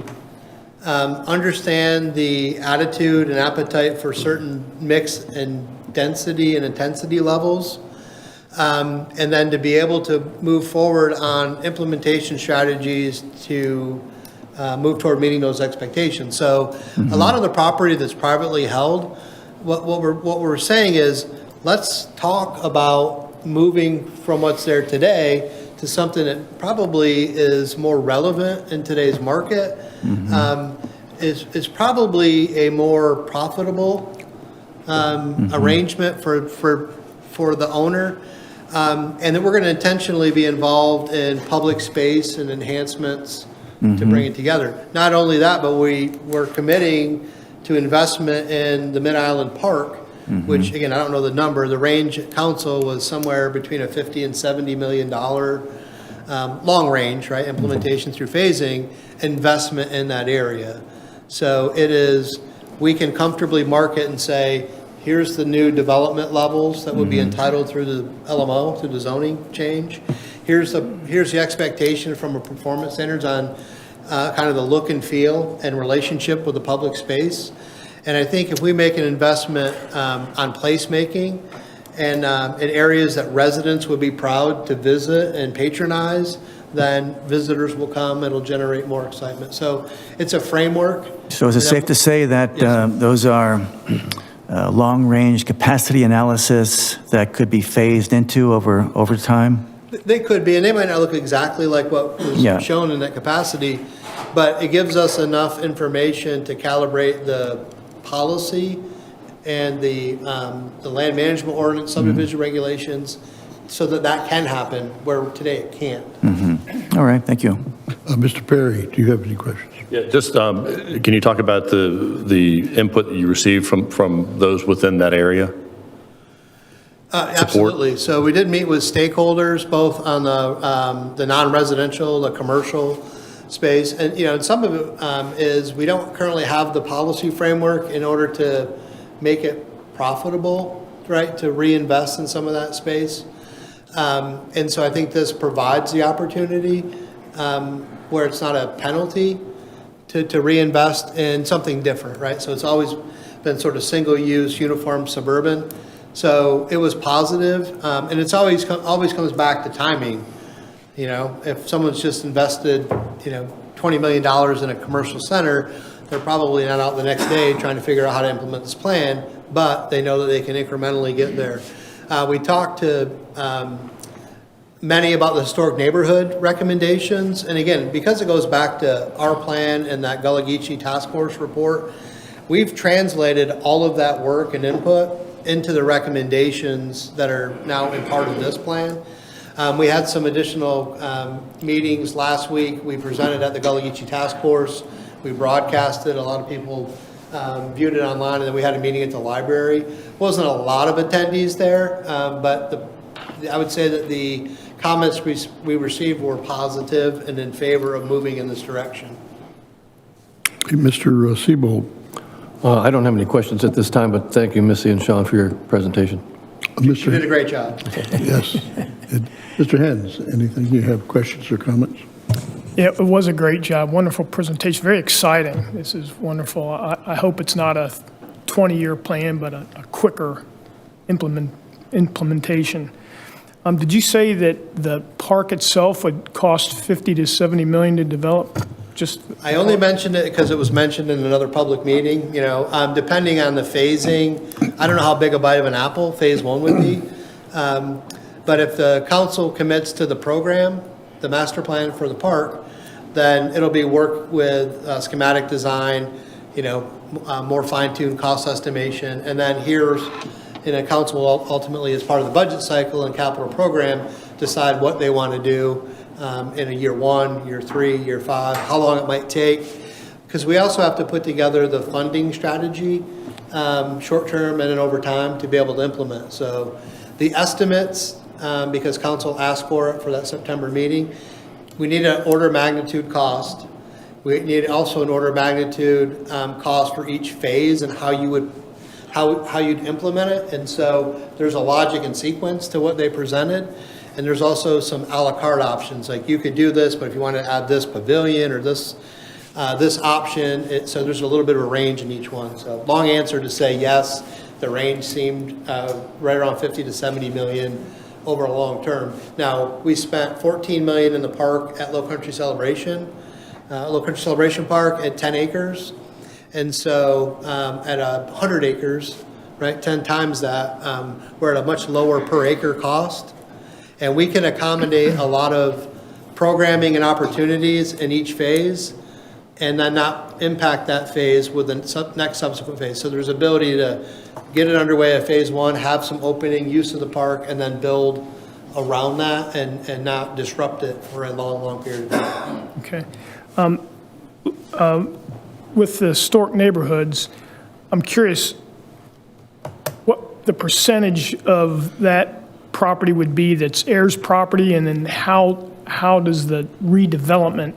understand the attitude and appetite for certain mix and density and intensity levels, and then to be able to move forward on implementation strategies to move toward meeting those expectations. So a lot of the property that's privately held, what we're saying is, let's talk about moving from what's there today to something that probably is more relevant in today's market, is probably a more profitable arrangement for the owner. And then we're going to intentionally be involved in public space and enhancements to bring it together. Not only that, but we're committing to investment in the Mid-Island Park, which, again, I don't know the number. The range at council was somewhere between a $50 and $70 million long range, right, implementation through phasing, investment in that area. So it is, we can comfortably market and say, here's the new development levels that would be entitled through the LMO, through the zoning change. Here's the expectation from a performance standards on kind of the look and feel and relationship with the public space. And I think if we make an investment on placemaking and in areas that residents would be proud to visit and patronize, then visitors will come, it'll generate more excitement. So it's a framework. So is it safe to say that those are long-range capacity analysis that could be phased into over time? They could be, and they might not look exactly like what was shown in that capacity, but it gives us enough information to calibrate the policy and the land management ordinance, subdivision regulations, so that can happen where today it can't. All right, thank you. Mr. Perry, do you have any questions? Yeah, just, can you talk about the input that you received from those within that area? Absolutely. So we did meet with stakeholders, both on the non-residential, the commercial space. And, and some of it is we don't currently have the policy framework in order to make it profitable, right, to reinvest in some of that space. And so I think this provides the opportunity where it's not a penalty to reinvest in something different, right? So it's always been sort of single-use, uniform suburban. So it was positive, and it's always comes back to timing. If someone's just invested, $20 million in a commercial center, they're probably not out the next day trying to figure out how to implement this plan, but they know that they can incrementally get there. We talked to many about the historic neighborhood recommendations, and again, because it goes back to our plan and that Golikichi task force report, we've translated all of that work and input into the recommendations that are now in part of this plan. We had some additional meetings last week. We presented at the Golikichi task force. We broadcasted. A lot of people viewed it online, and then we had a meeting at the library. Wasn't a lot of attendees there, but I would say that the comments we received were positive and in favor of moving in this direction. Okay, Mr. Siebold. I don't have any questions at this time, but thank you, Missy and Sean, for your presentation. You did a great job. Yes. Mr. Hens, anything you have questions or comments? Yeah, it was a great job. Wonderful presentation. Very exciting. This is wonderful. I hope it's not a 20-year plan, but a quicker implementation. Did you say that the park itself would cost 50 to 70 million to develop? I only mentioned it because it was mentioned in another public meeting. Depending on the phasing, I don't know how big a bite of an apple phase one would be. But if the council commits to the program, the master plan for the park, then it'll be work with schematic design, more fine-tuned cost estimation, and then council will ultimately, as part of the budget cycle and capital program, decide what they want to do in a year 1, year 3, year 5, how long it might take. Because we also have to put together the funding strategy, short-term and then over time, to be able to implement. So the estimates, because council asked for it for that September meeting, we need an order of magnitude cost. We need also an order of magnitude cost for each phase and how you'd implement it. And so there's a logic and sequence to what they presented. And there's also some a la carte options, like you could do this, but if you want to add this pavilion or this option, so there's a little bit of a range in each one. So long answer to say yes, the range seemed right around 50 to 70 million over a long term. Now, we spent 14 million in the park at Low Country Celebration Park at 10 acres. And so at 100 acres, right, 10 times that, we're at a much lower per acre cost. And we can accommodate a lot of programming and opportunities in each phase and then not impact that phase with the next subsequent phase. So there's ability to get it underway at phase 1, have some opening use of the park, and then build around that and not disrupt it for a long, long period of time. Okay. With the historic neighborhoods, I'm curious what the percentage of that property would be that's heirs property, and then how does the redevelopment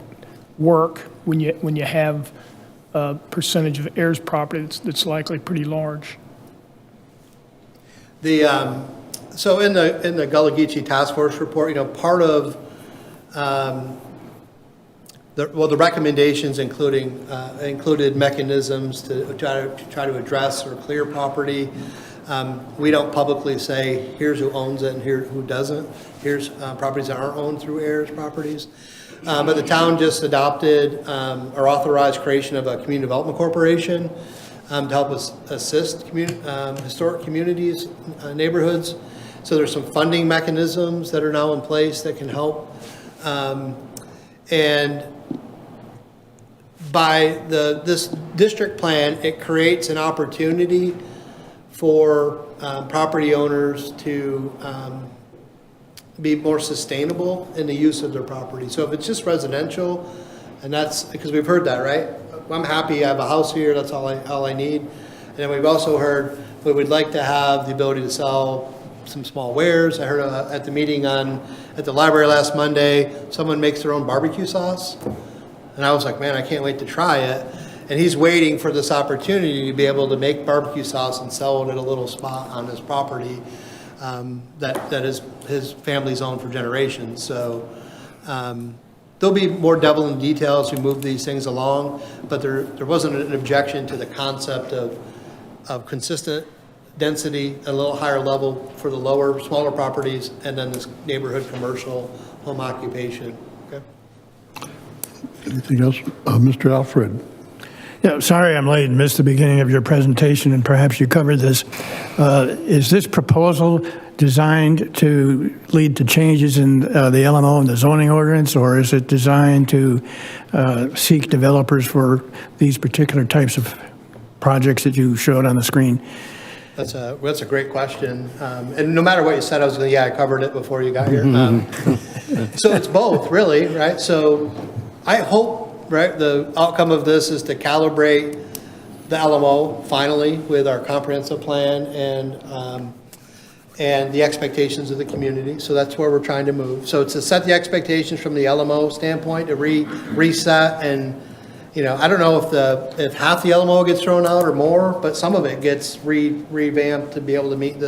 work when you have a percentage of heirs property that's likely pretty large? So in the Golikichi task force report, part of the recommendations included mechanisms to try to address or clear property. We don't publicly say, here's who owns it and here who doesn't. Here's properties that aren't owned through heirs properties. But the town just adopted or authorized creation of a community development corporation to help us assist historic communities, neighborhoods. So there's some funding mechanisms that are now in place that can help. And by this district plan, it creates an opportunity for property owners to be more sustainable in the use of their property. So if it's just residential, and that's because we've heard that, right? I'm happy I have a house here, that's all I need. And then we've also heard we would like to have the ability to sell some small wares. I heard at the meeting at the library last Monday, someone makes their own barbecue sauce. And I was like, man, I can't wait to try it. And he's waiting for this opportunity to be able to make barbecue sauce and sell it at a little spot on his property that is his family's owned for generations. So there'll be more devil in detail as we move these things along, but there wasn't an objection to the concept of consistent density at a little higher level for the lower, smaller properties, and then this neighborhood commercial home occupation. Okay. Anything else? Mr. Alfred? Yeah, sorry I'm late and missed the beginning of your presentation, and perhaps you covered this. Is this proposal designed to lead to changes in the LMO and the zoning ordinance, or is it designed to seek developers for these particular types of projects that you showed on the screen? That's a great question. And no matter what you said, I was going to, yeah, I covered it before you got here. So it's both, really, right? So I hope, right, the outcome of this is to calibrate the LMO finally with our comprehensive plan and the expectations of the community. So that's where we're trying to move. So it's to set the expectations from the LMO standpoint, to reset and, you know, I don't know if half the LMO gets thrown out or more, but some of it gets revamped to be able to meet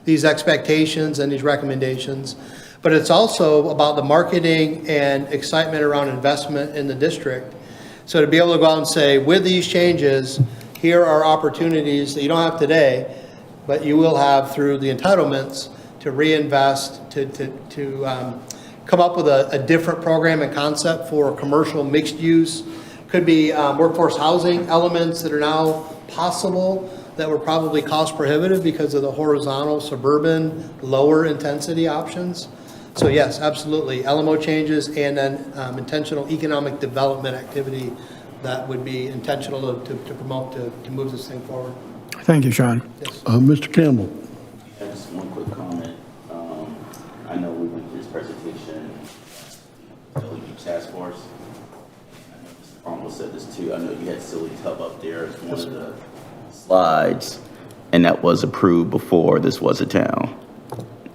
these expectations and these recommendations. But it's also about the marketing and excitement around investment in the district. So to be able to go out and say, with these changes, here are opportunities that you don't have today, but you will have through the entitlements to reinvest, to come up with a different program and concept for commercial mixed use. Could be workforce housing elements that are now possible that were probably cost prohibitive because of the horizontal, suburban, lower intensity options. So yes, absolutely. LMO changes and then intentional economic development activity that would be intentional to promote, to move this thing forward. Thank you, Sean. Yes. Mr. Campbell? Yeah, just one quick comment. I know we went through this presentation, Golikichi Task Force. I know Mr. Cromwell said this too. I know you had Silly Tub up there as one of the slides, and that was approved before this was a town.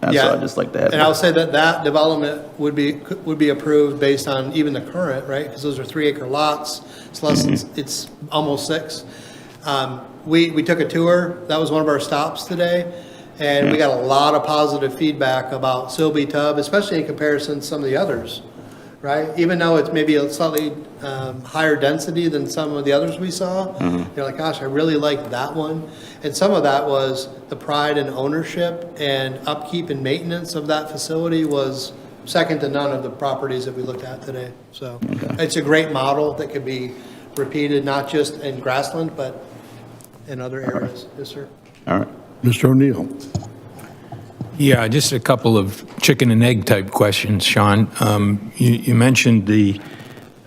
And so I'd just like that. And I'll say that development would be approved based on even the current, right? Because those are 3-acre lots. It's less than, it's almost 6. We took a tour. That was one of our stops today. And we got a lot of positive feedback about Silby Tub, especially in comparison to some of the others, right? Even though it's maybe a slightly higher density than some of the others we saw, you're like, gosh, I really like that one. And some of that was the pride and ownership and upkeep and maintenance of that facility was second to none of the properties that we looked at today. So it's a great model that could be repeated, not just in Grassland, but in other areas. Yes, sir. All right. Mr. O'Neill? Yeah, just a couple of chicken and egg type questions, Sean. You mentioned the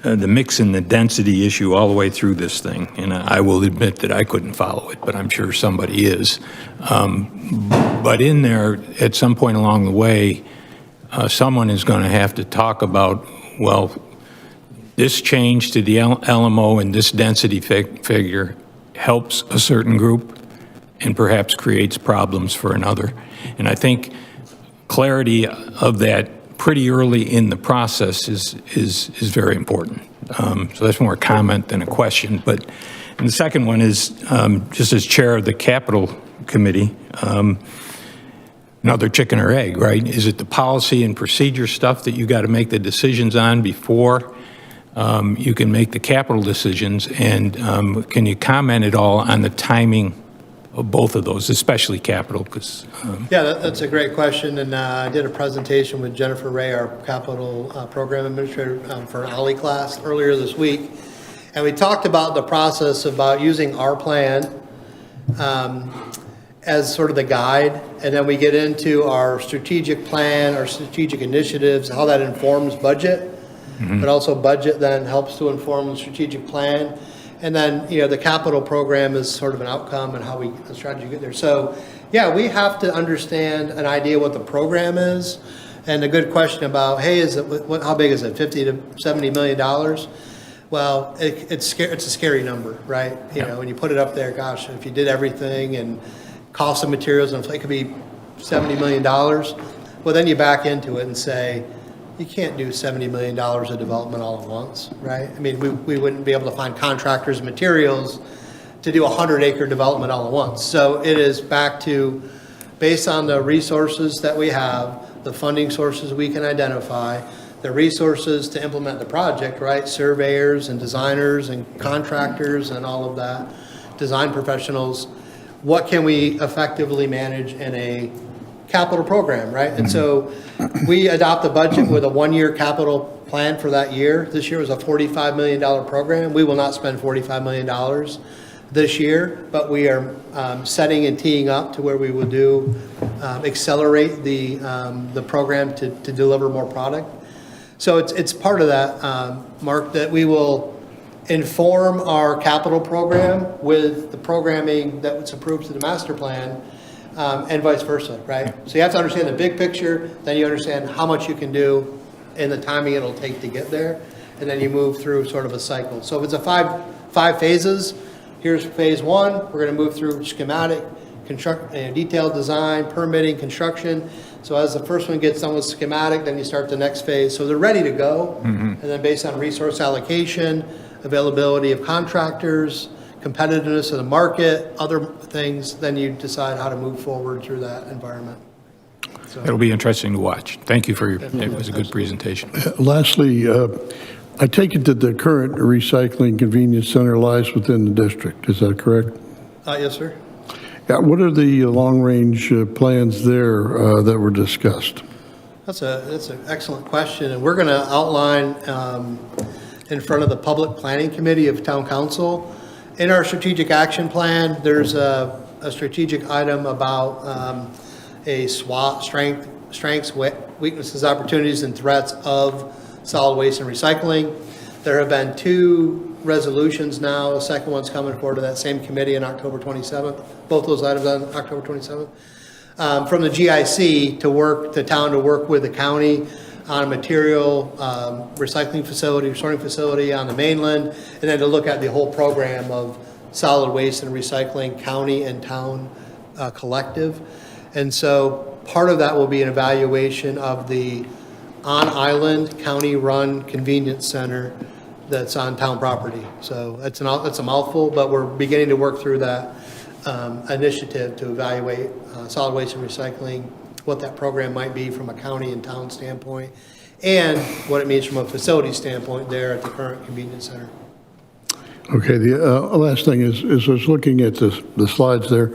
mix and the density issue all the way through this thing, and I will admit that I couldn't follow it, but I'm sure somebody is. But in there, at some point along the way, someone is going to have to talk about, well, this change to the LMO and this density figure helps a certain group and perhaps creates problems for another. And I think clarity of that pretty early in the process is very important. So that's more a comment than a question. But and the second one is, just as chair of the Capital Committee, another chicken or egg, right? Is it the policy and procedure stuff that you got to make the decisions on before you can make the capital decisions? And can you comment at all on the timing of both of those, especially capital? Because yeah, that's a great question. And I did a presentation with Jennifer Ray, our capital program administrator, for an OLLI class earlier this week. And we talked about the process about using our plan as sort of the guide. And then we get into our strategic plan, our strategic initiatives, how that informs budget. But also budget then helps to inform the strategic plan. And then, you know, the capital program is sort of an outcome and how the strategy get there. So, yeah, we have to understand an idea what the program is. And a good question about, hey, is it how big is it? $50 to $70 million? Well, it's a scary number, right? You know, when you put it up there, gosh, if you did everything and cost of materials, and it could be $70 million. Well, then you back into it and say, you can't do $70 million of development all at once, right? I mean, we wouldn't be able to find contractors and materials to do a 100-acre development all at once. So it is back to, based on the resources that we have, the funding sources we can identify, the resources to implement the project, right? Surveyors and designers and contractors and all of that, design professionals. What can we effectively manage in a capital program, right? And so we adopt a budget with a one-year capital plan for that year. This year was a $45 million program. We will not spend $45 million this year, but we are setting and teeing up to where we will do accelerate the program to deliver more product. So it's part of that, Mark, that we will inform our capital program with the programming that was approved to the master plan, and vice versa, right? So you have to understand the big picture, then you understand how much you can do and the timing it'll take to get there, and then you move through sort of a cycle. So if it's a five phases, here's phase one, we're gonna move through schematic, detailed design, permitting, construction. So as the first one gets done with schematic, then you start the next phase. So they're ready to go, and then based on resource allocation, availability of contractors, competitiveness of the market, other things, then you decide how to move forward through that environment. So, It'll be interesting to watch. Thank you for your, it was a good presentation. Lastly, I take it that the current recycling convenience center lies within the district. Is that correct? yes, sir. Yeah, what are the long-range plans there that were discussed? That's an excellent question, and we're going to outline in front of the Public Planning Committee of Town Council. In our strategic action plan, there's a strategic item about a SWOT, strengths, weaknesses, opportunities, and threats of solid waste and recycling. There have been 2 resolutions now. The second one's coming forward to that same committee on October 27th. Both those items on October 27th. From the GIC the town to work with the county on a material recycling facility, sorting facility on the mainland, and then to look at the whole program of solid waste and recycling, county and town collective. And so part of that will be an evaluation of the on-island, county-run convenience center that's on town property. So it's a mouthful, but we're beginning to work through that initiative to evaluate solid waste and recycling, what that program might be from a county and town standpoint, and what it means from a facility standpoint there at the current convenience center. Okay, the last thing is I was looking at the slides there.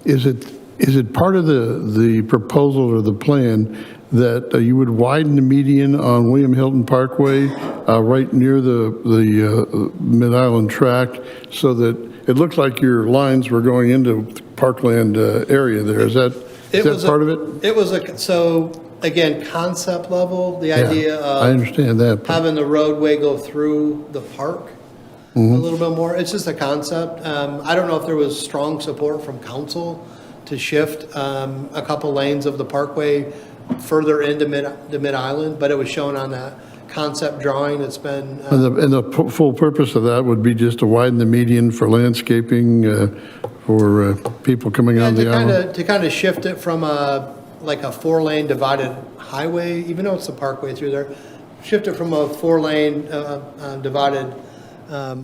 Is it part of the proposal or the plan that you would widen the median on William Hilton Parkway right near the Mid-Island tract so that it looked like your lines were going into Parkland area there? Is that part of it? It was so again, concept level, the idea of I understand that. having the roadway go through the park a little bit more. It's just a concept. I don't know if there was strong support from council to shift a couple lanes of the parkway further into Mid-Island, but it was shown on that concept drawing that's been. And the full purpose of that would be just to widen the median for landscaping for people coming on the island? To kind of shift it from like a 4-lane divided highway, even though it's a parkway through there, shift it from a 4-lane divided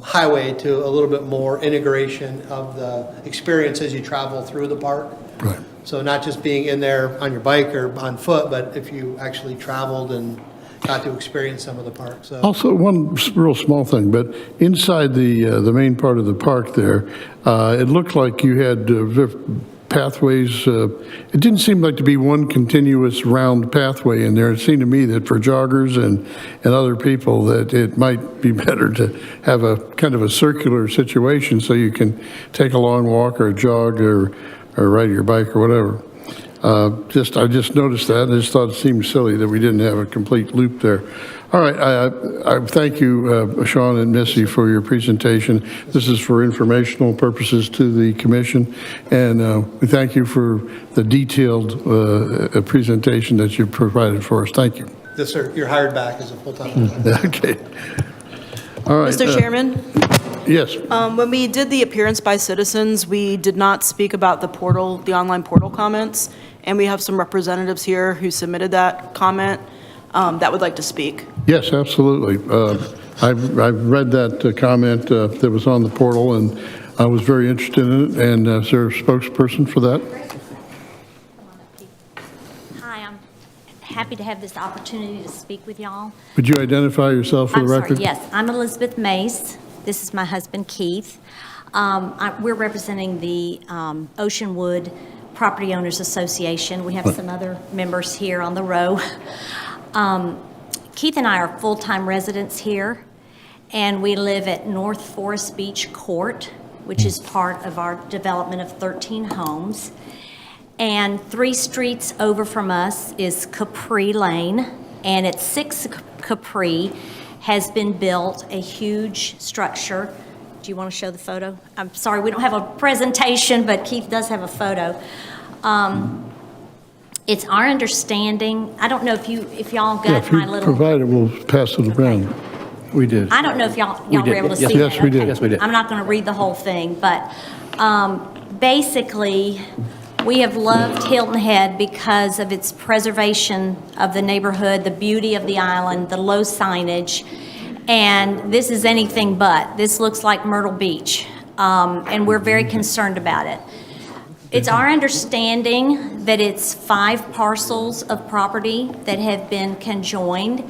highway to a little bit more integration of the experience as you travel through the park. Right. So not just being in there on your bike or on foot, but if you actually traveled and got to experience some of the park. So Also, one real small thing, but inside the main part of the park there, it looked like you had pathways. It didn't seem like to be one continuous round pathway in there. It seemed to me that for joggers and other people that it might be better to have a kind of a circular situation so you can take a long walk or a jog or ride your bike or whatever. I just noticed that and I just thought it seemed silly that we didn't have a complete loop there. All right, I thank you, Sean and Missy, for your presentation. This is for informational purposes to the commission, and we thank you for the detailed presentation that you provided for us. Thank you. yes, sir, you're hired back as a full-time. Okay. All right. Mr. Chairman, Yes. when we did the appearance by citizens, we did not speak about the portal, the online portal comments. and we have some representatives here who submitted that comment that would like to speak. Yes, absolutely. I've read that comment that was on the portal, and I was very interested in it. And is there a spokesperson for that? Hi, I'm happy to have this opportunity to speak with y'all. Would you identify yourself for the record? Sorry, yes, I'm Elizabeth Mace. This is my husband, Keith. We're representing the Oceanwood Property Owners Association. We have some other members here on the row. Keith and I are full-time residents here, and we live at North Forest Beach Court, which is part of our development of 13 homes. And 3 streets over from us is Capri Lane, and at 6 Capri has been built a huge structure. Do you want to show the photo? I'm sorry, we don't have a presentation, but Keith does have a photo. It's our understanding, I don't know if y'all got Yeah, if my you little... provide it, we'll pass it around. We did. I don't know if y'all were able to see that. Yes, we did. Okay. Yes, we did. I'm not going to read the whole thing, but basically, we have loved Hilton Head because of its preservation of the neighborhood, the beauty of the island, the low signage, and this is anything but. This looks like Myrtle Beach, and we're very concerned about it. It's our understanding that it's 5 parcels of property that have been conjoined.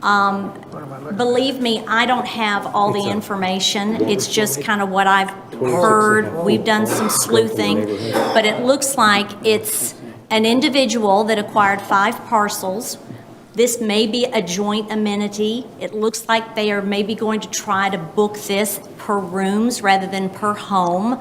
Believe me, I don't have all the information. It's just kind of what I've heard. We've done some sleuthing, but it looks like it's an individual that acquired 5 parcels. This may be a joint amenity. It looks like they are maybe going to try to book this per rooms rather than per home.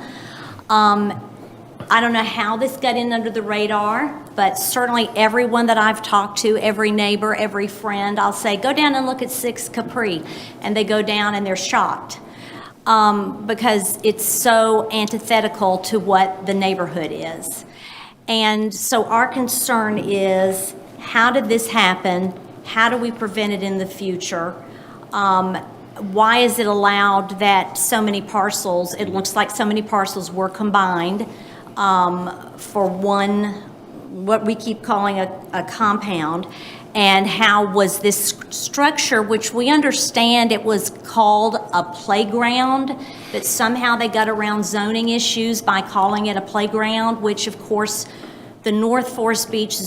I don't know how this got in under the radar, but certainly everyone that I've talked to, every neighbor, every friend, I'll say, go down and look at 6 Capri. And they go down and they're shocked because it's so antithetical to what the neighborhood is. And so our concern is, how did this happen? How do we prevent it in the future? Why is it allowed that so many parcels, it looks like so many parcels were combined for one, what we keep calling a compound, and how was this structure, which we understand it was called a playground, that somehow they got around zoning issues by calling it a playground, which of course the North Forest Beach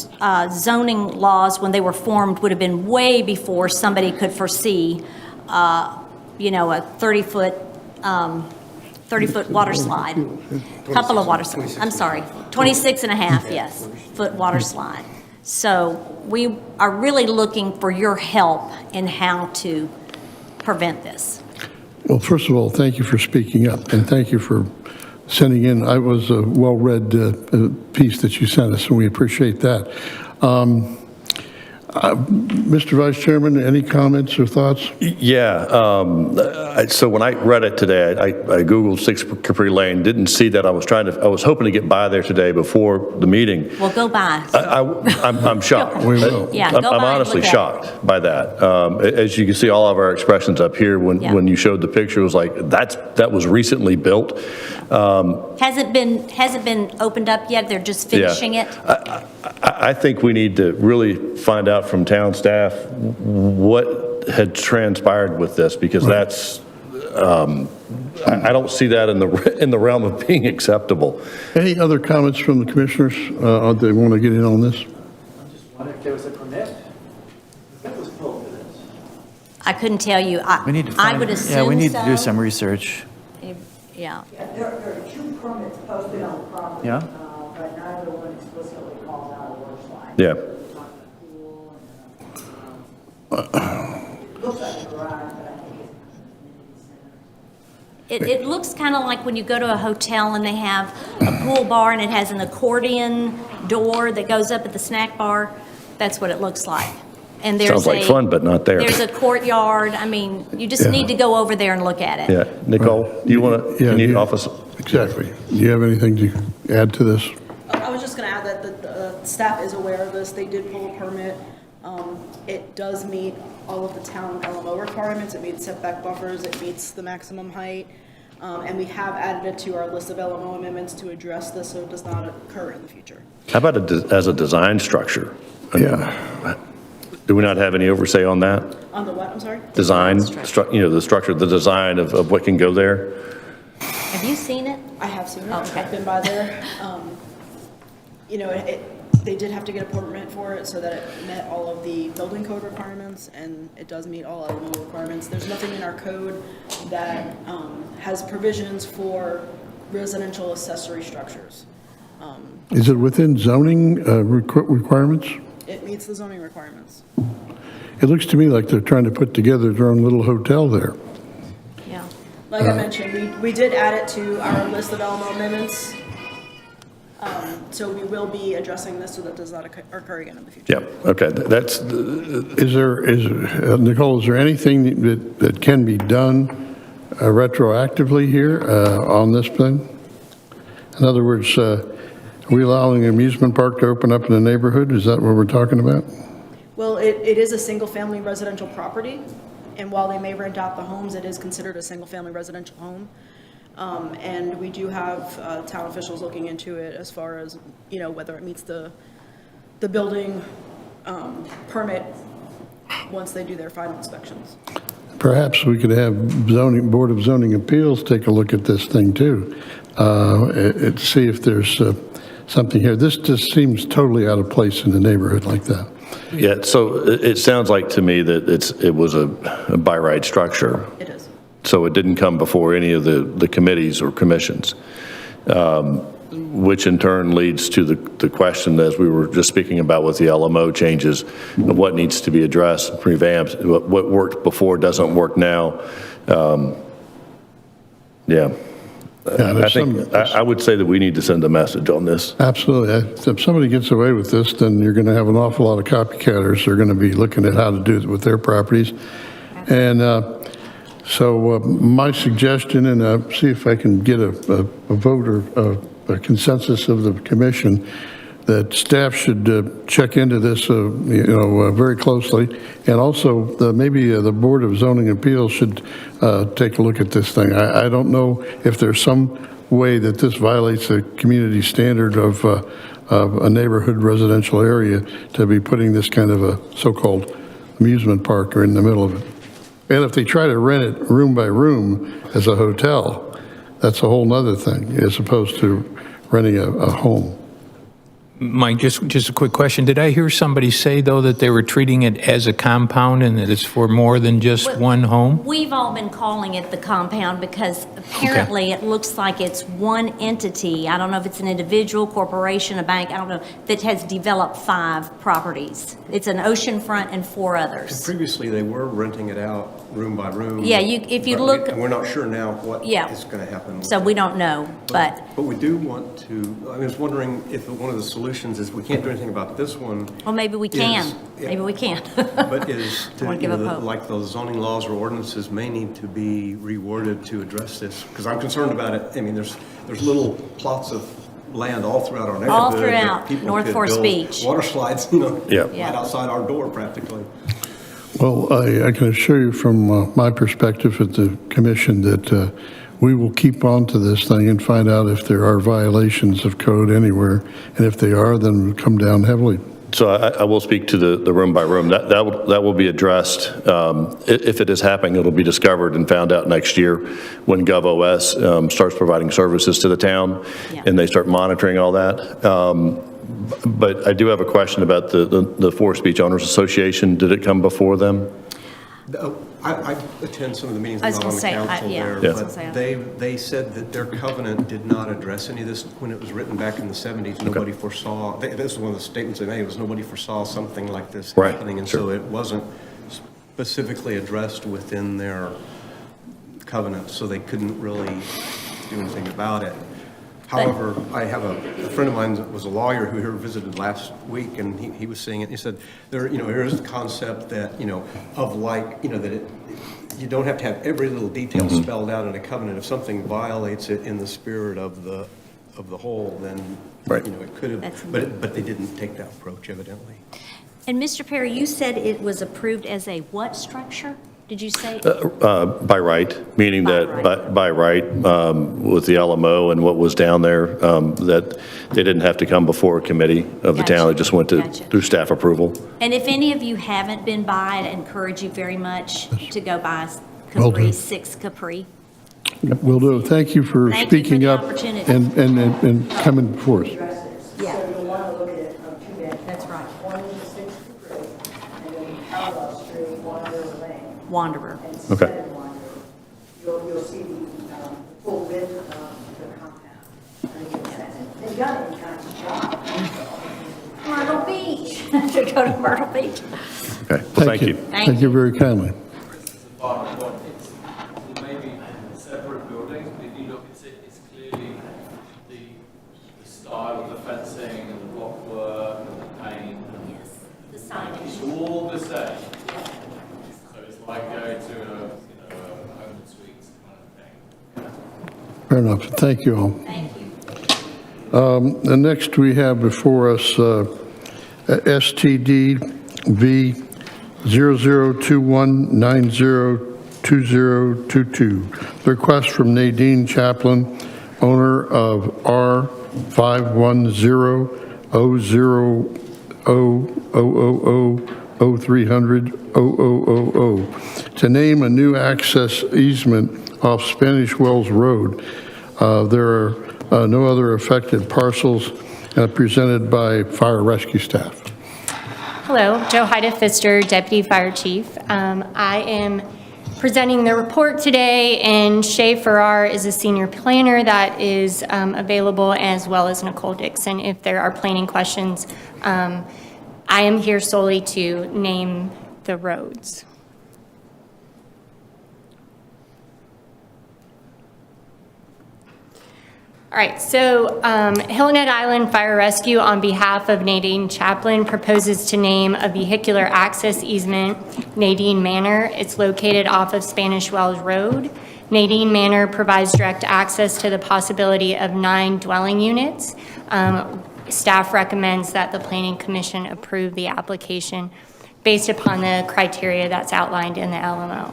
zoning laws, when they were formed, would have been way before somebody could foresee, a 30-foot water slide, couple of water slides, I'm sorry, 26 and a half, yes, foot water slide. So we are really looking for your help in how to prevent this. Well, first of all, thank you for speaking up, and thank you for sending in. I was a well-read piece that you sent us, and we appreciate that. Mr. Vice Chairman, any comments or thoughts? Yeah, so when I read it today, I Googled 6 Capri Lane, didn't see that. I was hoping to get by there today before the meeting. Well, go by. I'm shocked. We will. Yeah, go by I'm and honestly look at it. shocked by that. As you can see, all of our expressions up here, when you showed the picture, it was like, that was recently built. Has it been opened up yet? They're just finishing it? I think we need to really find out from town staff what had transpired with this, because that's, I don't see that in the realm of being acceptable. Any other comments from the commissioners? They want to get in on this? I just wonder if there was a permit. That was pulled for this. I couldn't tell you. We need to I find, would assume yeah, we need to do so. some research. Yeah. There are 2 permits posted on the property. Yeah? But neither one explicitly calls out a water slide. Yeah. It looks like a garage, but I think it's It looks kind of like when you go to a hotel and they have a pool bar and it has an accordion door that goes up at the snack bar. That's what it looks like. And there's Sounds like fun, but not there. There's a courtyard. I mean, you just need to go over there and look at it. Yeah, Nicole, do you want to, can you office? Exactly. Do you have anything to add to this? I was just going to add that the staff is aware of this. They did pull a permit. It does meet all of the town LMO requirements. It meets setback buffers. It meets the maximum height. And we have added it to our list of LMO amendments to address this so it does not occur in the future. How about as a design structure? Yeah. Do we not have any oversight on that? On the what, I'm sorry? Design, the structure, the design of what can go there? Have you seen it? I have seen it. Okay. I've been by there. You know, they did have to get a permit for it so that it met all of the building code requirements, and it does meet all LMO requirements. There's nothing in our code that has provisions for residential accessory structures. Is it within zoning requirements? It meets the zoning requirements. It looks to me like they're trying to put together their own little hotel there. Yeah. Like I mentioned, we did add it to our list of LMO amendments. So we will be addressing this so that does not occur again in the future. Yeah, okay, that's, Nicole, is there anything that can be done retroactively here on this thing? In other words, are we allowing an amusement park to open up in the neighborhood? Is that what we're talking about? Well, it is a single-family residential property, and while they may rent out the homes, it is considered a single-family residential home. And we do have town officials looking into it as far as, you know, whether it meets the building permit once they do their final inspections. Perhaps we could have Board of Zoning Appeals take a look at this thing too, see if there's something here. This just seems totally out of place in the neighborhood like that. yeah, so it sounds like to me that it was a by right structure. It is. So it didn't come before any of the committees or commissions, which in turn leads to the question, as we were just speaking about with the LMO changes, of what needs to be addressed, revamped, what worked before doesn't work now. I would say that we need to send a message on this. Absolutely. If somebody gets away with this, then you're going to have an awful lot of copycatters. They're going to be looking at how to do it with their properties. And so my suggestion, and see if I can get a vote or a consensus of the commission, that staff should check into this, very closely, and also maybe the Board of Zoning Appeals should take a look at this thing. I don't know if there's some way that this violates the community standard of a neighborhood residential area to be putting this kind of a so-called amusement park in the middle of it. And if they try to rent it room by room as a hotel, that's a whole nother thing, as opposed to renting a home. Mike, just a quick question. Did I hear somebody say, though, that they were treating it as a compound and that it's for more than just one home? We've all been calling it the compound because apparently it looks like it's one entity. I don't know if it's an individual, corporation, a bank, I don't know, that has developed 5 properties. It's an oceanfront and 4 others. Previously, they were renting it out room by room. Yeah, if you look. We're not sure now what is going to happen. So we don't know, but. But we do want to, I was wondering if one of the solutions is we can't do anything about this one. Well, maybe we can. Maybe we can. But is, I give up hope. like those zoning laws or ordinances may need to be reworded to address this. Because I'm concerned about it. I mean, there's little plots of land all throughout our neighborhood. All throughout North Forest Beach. Water slides, right outside our door practically. Well, I can assure you from my perspective at the commission that we will keep on to this thing and find out if there are violations of code anywhere. And if they are, then we'll come down heavily. So I will speak to the room by room. That will be addressed. If it is happening, it'll be discovered and found out next year when GovOS starts providing services to the town and they start monitoring all that. But I do have a question about the Forest Beach Owners Association. Did it come before them? I attend some of the meetings. I was I'm not on the gonna say, council yeah. there, I was gonna say. but they said that their covenant did not address any of this when it was written back in the 70s. Nobody foresaw. This is one of the statements they made. Was nobody foresaw something like this happening, and so it wasn't specifically addressed within their covenant, so they couldn't really do anything about it. However, I have a friend of mine that was a lawyer who here visited last week, and he was saying it. He said there is a concept that that you don't have to have every little detail spelled out in a covenant. If something violates it in the spirit of the whole, then it could have. But they didn't take that approach, evidently. And Mr. Perry, you said it was approved as a what structure? Did you say? By right, meaning that by right, with the LMO and what was down there, that they didn't have to come before a committee of the town. It just went through staff approval. And if any of you haven't been by, I'd encourage you very much to go by Will Capri, do. 6 Capri. Will do. Thank you for Thank you for speaking the up opportunity. and coming before us. Yeah. So you'll want to look at it from two angles. That's right. One is the 6th Capri, and then parallel street, Wanderer Lane. Wanderer. And Okay. instead of Wanderer, you'll see the full width of the compound. And you've done it in kind of job. Myrtle Beach. To go to Myrtle Beach. Okay, well, thank you. Thank you very kindly. Final point, it's maybe separate buildings, but if you look at it, it's clearly the style of the fencing and the block work and the paint. Yes, the signage. It's all the same. So it's like going to a home and suites kind of thing. Fair enough. Thank you all. Thank you. And next we have before us STD V 0021902022. The request from Nadine Chaplin, owner of R510000003000000, to name a new access easement off Spanish Wells Road. There are no other affected parcels, presented by Fire Rescue staff. Hello, Joe Pfister, Deputy Fire Chief. I am presenting the report today, and Shay Farrar is a senior planner that is available, as well as Nicole Dixon, if there are planning questions. I am here solely to name the roads. All right, so Hillnet Island Fire Rescue, on behalf of Nadine Chaplin, proposes to name a vehicular access easement, Nadine Manor. It's located off of Spanish Wells Road. Nadine Manor provides direct access to the possibility of 9 dwelling units. Staff recommends that the Planning Commission approve the application based upon the criteria that's outlined in the LMO.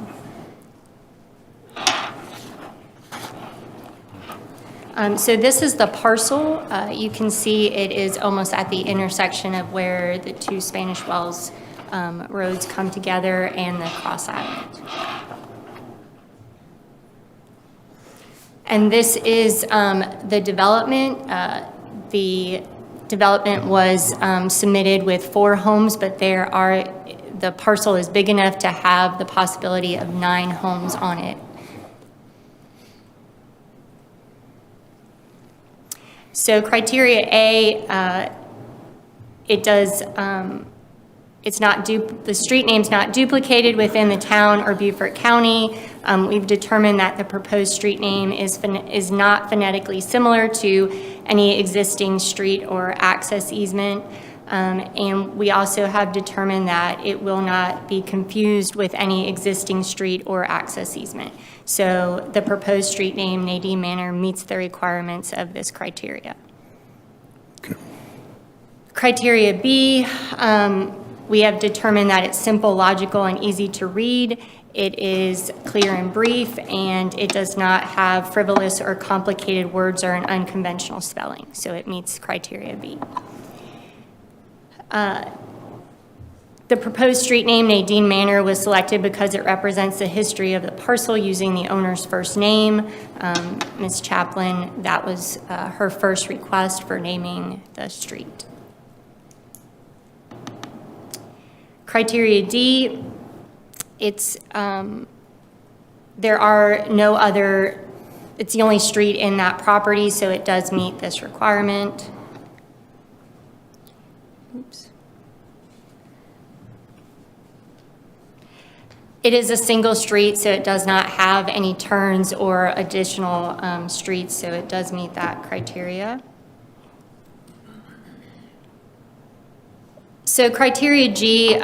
So this is the parcel. You can see it is almost at the intersection of where the 2 Spanish Wells roads come together and the Cross Island. And this is the development. The development was submitted with 4 homes, but the parcel is big enough to have the possibility of 9 homes on it. So criteria A, the street name's not duplicated within the town or Beaufort County. We've determined that the proposed street name is not phonetically similar to any existing street or access easement. And we also have determined that it will not be confused with any existing street or access easement. So the proposed street name, Nadine Manor, meets the requirements of this criteria. Okay. Criteria B, we have determined that it's simple, logical, and easy to read. It is clear and brief, and it does not have frivolous or complicated words or an unconventional spelling. So it meets criteria B. The proposed street name, Nadine Manor, was selected because it represents the history of the parcel using the owner's first name. Ms. Chaplin, that was her first request for naming the street. Criteria D, it's the only street in that property, so it does meet this requirement. Oops. It is a single street, so it does not have any turns or additional streets, so it does meet that criteria. So criteria G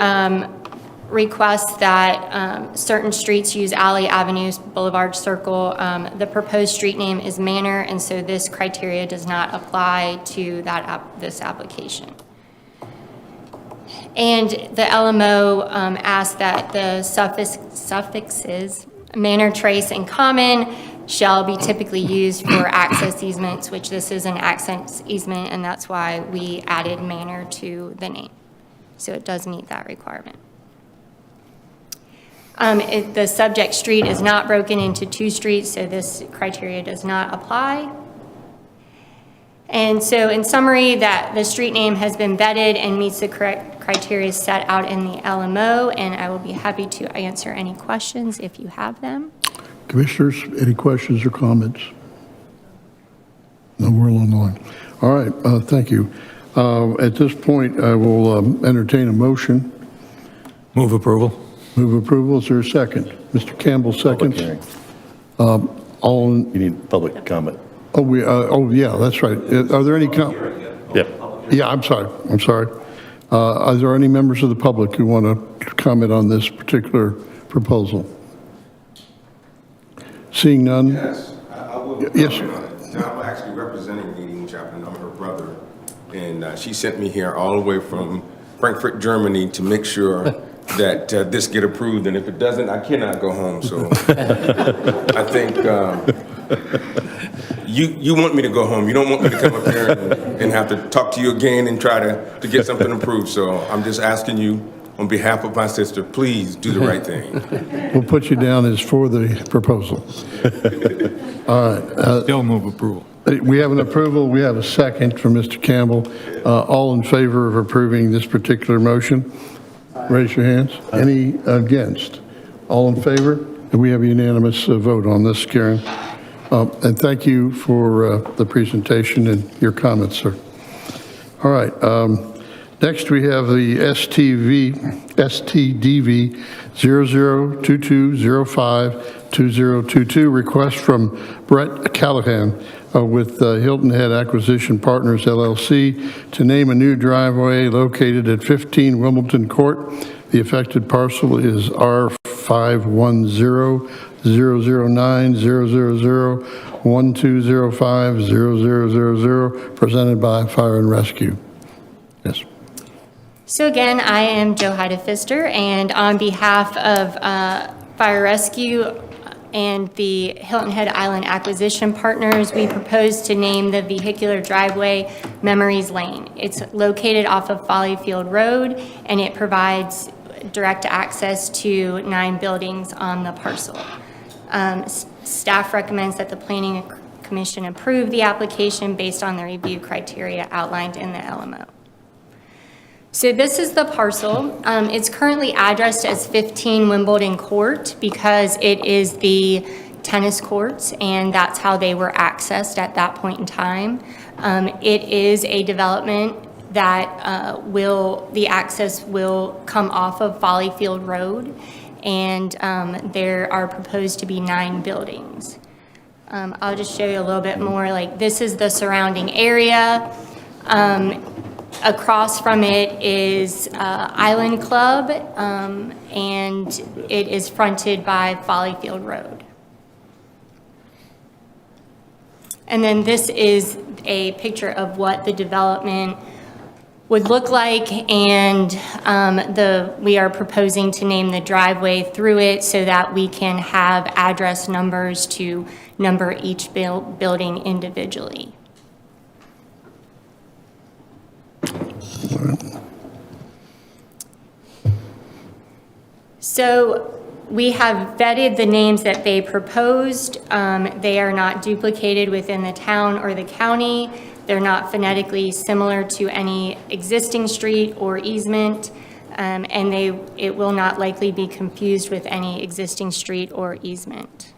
requests that certain streets use alley, avenues, boulevard, circle. The proposed street name is Manor, and so this criteria does not apply to this application. And the LMO asked that the suffixes manor, trace, and common shall be typically used for access easements, which this is an access easement, and that's why we added manor to the name. So it does meet that requirement. The subject street is not broken into 2 streets, so this criteria does not apply. And so in summary, that the street name has been vetted and meets the correct criteria set out in the LMO, and I will be happy to answer any questions if you have them. Commissioners, any questions or comments? No, we're along the line. All right, thank you. At this point, I will entertain a motion. Move approval. Move approval. Is there a second? Mr. Campbell, seconds. All in, You need public comment. oh, yeah, that's right. Are there any Yep. Yeah, I'm sorry. Are there any members of the public who want to comment on this particular proposal? Seeing none? Yes, I will. Yes. I'm actually representing Untitled Chapter, and I'm her brother. And she sent me here all the way from Frankfurt, Germany to make sure that this get approved. And if it doesn't, I cannot go home. So I think you want me to go home. You don't want me to come up here and have to talk to you again and try to get something approved. So I'm just asking you on behalf of my sister, please do the right thing. We'll put you down as for the proposal. All right. Still move approval. We have an approval. We have a second from Mr. Campbell. All in favor of approving this particular motion? Raise your hands. Any against? All in favor? And we have a unanimous vote on this, Karen. And thank you for the presentation and your comments, sir. All right. Next, we have the STDV 0022052022 request from Brett Callahan with Hilton Head Acquisition Partners, LLC, to name a new driveway located at 15 Wimbledon Court. The affected parcel is R510-000-000-1205-0000, presented by Fire and Rescue. Yes. So again, I am Joe Heidefister, and on behalf of Fire Rescue and the Hilton Head Island Acquisition Partners, we propose to name the vehicular driveway Memories Lane. It's located off of Follyfield Road, and it provides direct access to 9 buildings on the parcel. Staff recommends that the Planning Commission approve the application based on the review criteria outlined in the LMO. So this is the parcel. It's currently addressed as 15 Wimbledon Court because it is the tennis courts, and that's how they were accessed at that point in time. It is a development that the access will come off of Follyfield Road, and there are proposed to be 9 buildings. I'll just show you a little bit more. Like, this is the surrounding area. Across from it is Island Club, and it is fronted by Follyfield Road. And then this is a picture of what the development would look like, and we are proposing to name the driveway through it so that we can have address numbers to number each building individually. So we have vetted the names that they proposed. They are not duplicated within the town or the county. They're not phonetically similar to any existing street or easement, and it will not likely be confused with any existing street or easement.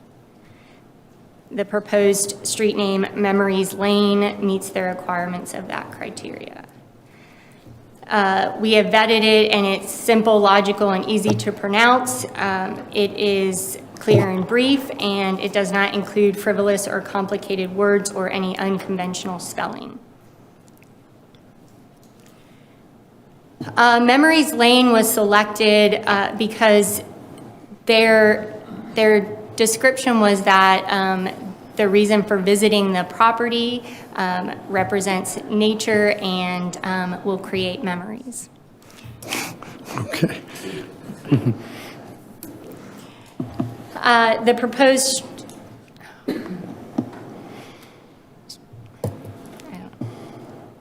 The proposed street name, Memories Lane, meets the requirements of that criteria. We have vetted it, and it's simple, logical, and easy to pronounce. It is clear and brief, and it does not include frivolous or complicated words or any unconventional spelling. Memories Lane was selected because their description was that the reason for visiting the property represents nature and will create memories. Okay. The proposed,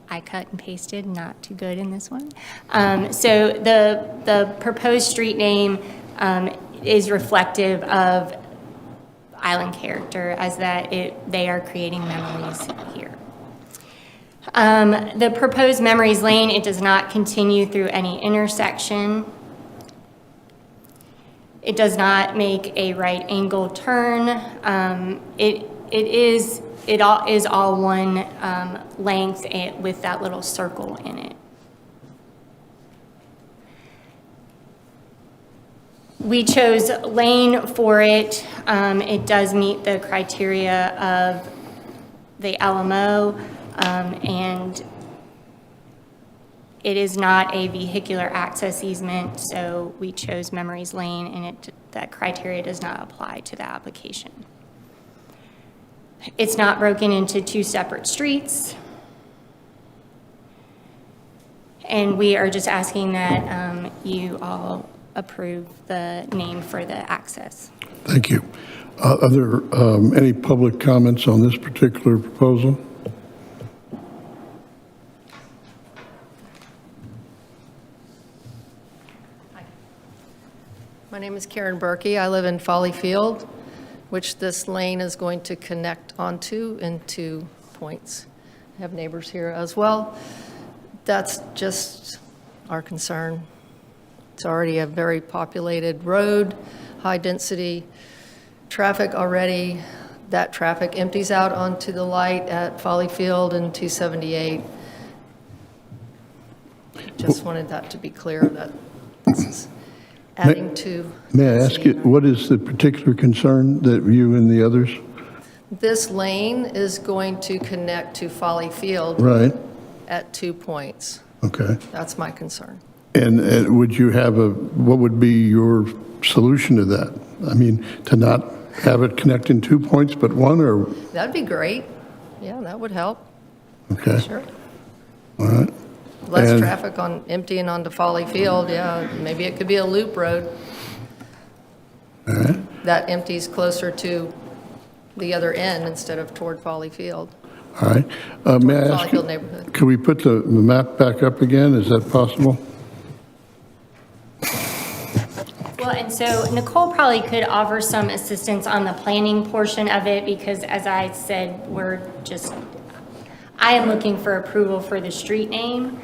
I cut and pasted, not too good in this one. So the proposed street name is reflective of island character, as that they are creating memories here. The proposed Memories Lane, it does not continue through any intersection. It does not make a right angle turn. It is all one length with that little circle in it. We chose lane for it. It does meet the criteria of the LMO, and it is not a vehicular access easement, so we chose Memories Lane, and that criteria does not apply to the application. It's not broken into two separate streets. And we are just asking that you all approve the name for the access. Thank you. Are there any public comments on this particular proposal? My name is Karen Berkey. I live in Folly Field, which this lane is going to connect onto in 2 points. I have neighbors here as well. That's just our concern. It's already a very populated road, high-density traffic already. That traffic empties out onto the light at Folly Field and 278. Just wanted that to be clear that this is adding to. May I ask you, what is the particular concern that you and the others? This lane is going to connect to Folly Field. Right. At 2 points. Okay. That's my concern. And would you have what would be your solution to that? I mean, to not have it connect in 2 points but one, or? That'd be great. Yeah, that would help. Okay. Sure. All right. Less traffic on emptying onto Folly Field, yeah. Maybe it could be a loop road. All right. That empties closer to the other end instead of toward Folly Field. All right. May I ask, Folly neighborhood. could we put the map back up again? Is that possible? Well, and so Nicole probably could offer some assistance on the planning portion of it, because as I said, I am looking for approval for the street name.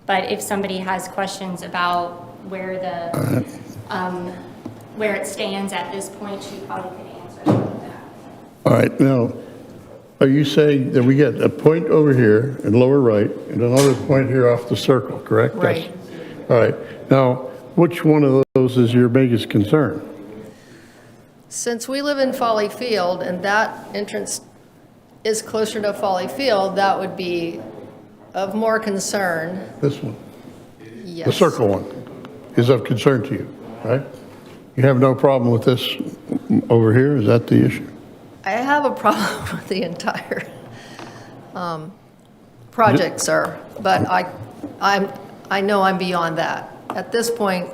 But if somebody has questions about where where it stands at this point, she probably could answer that. All right. Now, are you saying that we get a point over here in lower right and another point here off the circle, correct? Right. All right. Now, which one of those is your biggest concern? Since we live in Folly Field and that entrance is closer to Folly Field, that would be of more concern. This one? Yes. The circle one is of concern to you, right? You have no problem with this over here? Is that the issue? I have a problem with the entire project, sir, but I know I'm beyond that. At this point,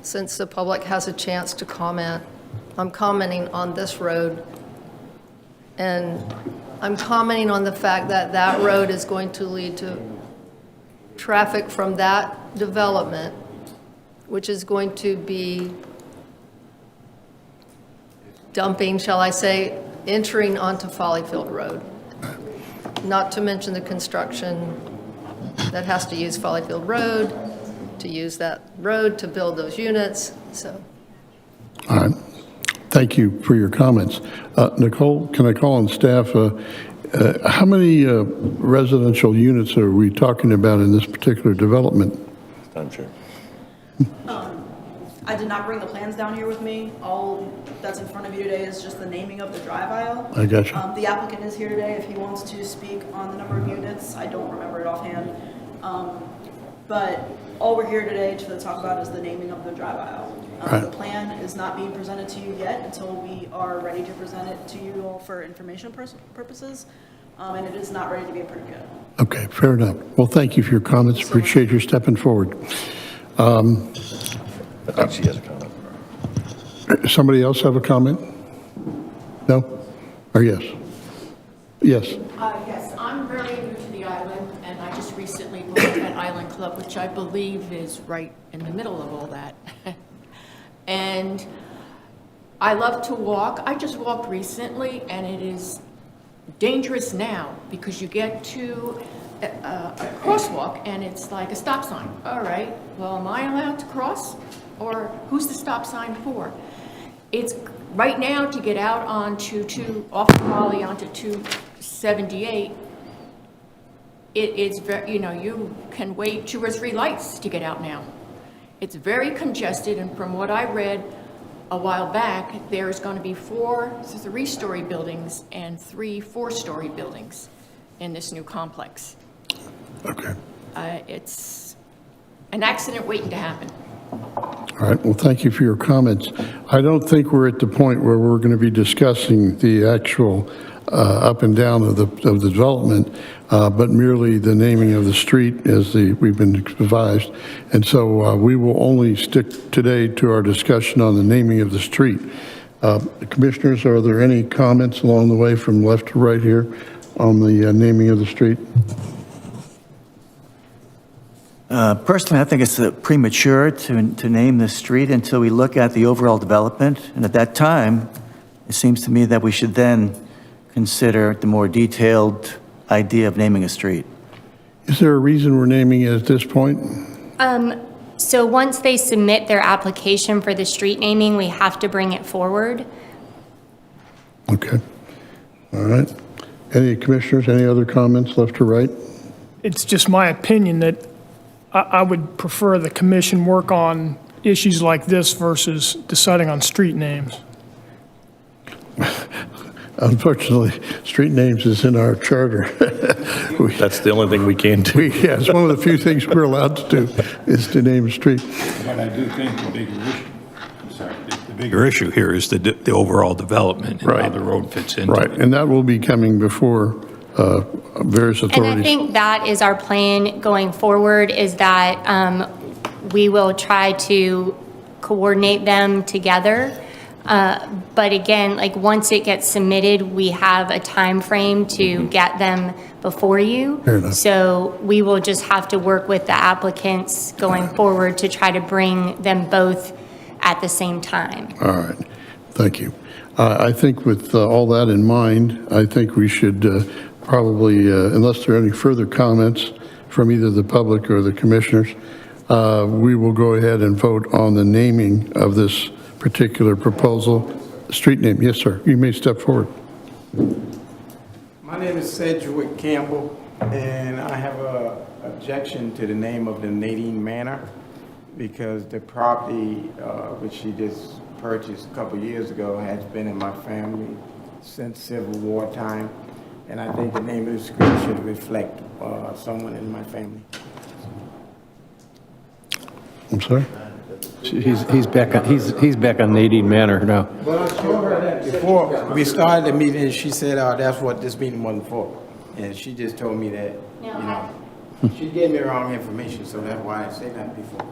since the public has a chance to comment, I'm commenting on this road, and I'm commenting on the fact that that road is going to lead to traffic from that development, which is going to be dumping, shall I say, entering onto Follyfield Road. Not to mention the construction that has to use Follyfield Road, to use that road to build those units, so. All right. Thank you for your comments. Nicole, can I call on staff? How many residential units are we talking about in this particular development? I'm sure. I did not bring the plans down here with me. All that's in front of you today is just the naming of the drive aisle. I got you. The applicant is here today if he wants to speak on the number of units. I don't remember it offhand. But all we're here today to talk about is the naming of the drive aisle. The plan is not being presented to you yet until we are ready to present it to you all for information purposes. And it is not ready to be approved yet. Okay, fair enough. Well, thank you for your comments. Appreciate your stepping forward. I think she has a comment. Somebody else have a comment? No? Or yes? Yes. Yes, I'm very new to the island, and I just recently bought that island club, which I believe is right in the middle of all that. And I love to walk. I just walked recently, and it is dangerous now because you get to a crosswalk and it's like a stop sign. All right, well, am I allowed to cross, or who's the stop sign for? It's right now to get out onto off of Raleigh onto 278. It's very, you know, you can wait 2 or 3 lights to get out now. It's very congested, and from what I read a while back, there's going to be 4 3-story buildings and 3 4-story buildings in this new complex. Okay. It's an accident waiting to happen. All right, well, thank you for your comments. I don't think we're at the point where we're going to be discussing the actual up and down of the development, but merely the naming of the street as we've been advised. And so we will only stick today to our discussion on the naming of the street. Commissioners, are there any comments along the way from left to right here on the naming of the street? Personally, I think it's premature to name the street until we look at the overall development. And at that time, it seems to me that we should then consider the more detailed idea of naming a street. Is there a reason we're naming it at this point? So once they submit their application for the street naming, we have to bring it forward. Okay. All right. Any commissioners, any other comments left or right? It's just my opinion that I would prefer the commission work on issues like this versus deciding on street names. Unfortunately, street names is in our charter. That's the only thing we can do. Yeah, it's one of the few things we're allowed to do is to name a street. But I do think the bigger issue, the bigger issue here is the overall development and how the road fits into Right, it. and that will be coming before various And authorities. I think that is our plan going forward, is that we will try to coordinate them together. But again, like once it gets submitted, we have a time frame to get them before you. Fair enough. So we will just have to work with the applicants going forward to try to bring them both at the same time. All right, thank you. I think with all that in mind, I think we should probably, unless there are any further comments from either the public or the commissioners, we will go ahead and vote on the naming of this particular proposal. Street name, yes, sir. You may step forward. My name is Sedgwick Campbell, and I have an objection to the name of the Nadine Manor because the property which she just purchased a couple years ago has been in my family since Civil War time, and I think the name of the street should reflect someone in my family. I'm sorry? He's back on Nadine Manor now. Well, I told her that before we started the meeting, she said that's what this meeting wasn't for, and she just told me that, you know, she gave me wrong information, so that's why I said that before.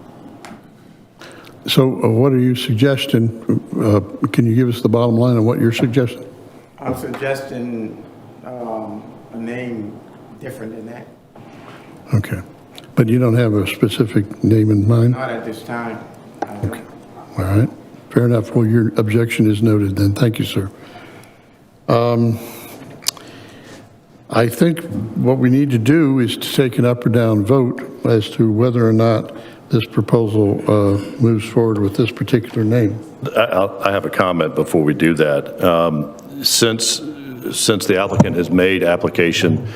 So what are you suggesting? Can you give us the bottom line of what you're suggesting? I'm suggesting a name different than that. Okay. But you don't have a specific name in mind? Not at this time. Okay. All right. Fair enough. Well, your objection is noted then. Thank you, sir. I think what we need to do is to take an up or down vote as to whether or not this proposal moves forward with this particular name. I have a comment before we do that. Since the applicant has made application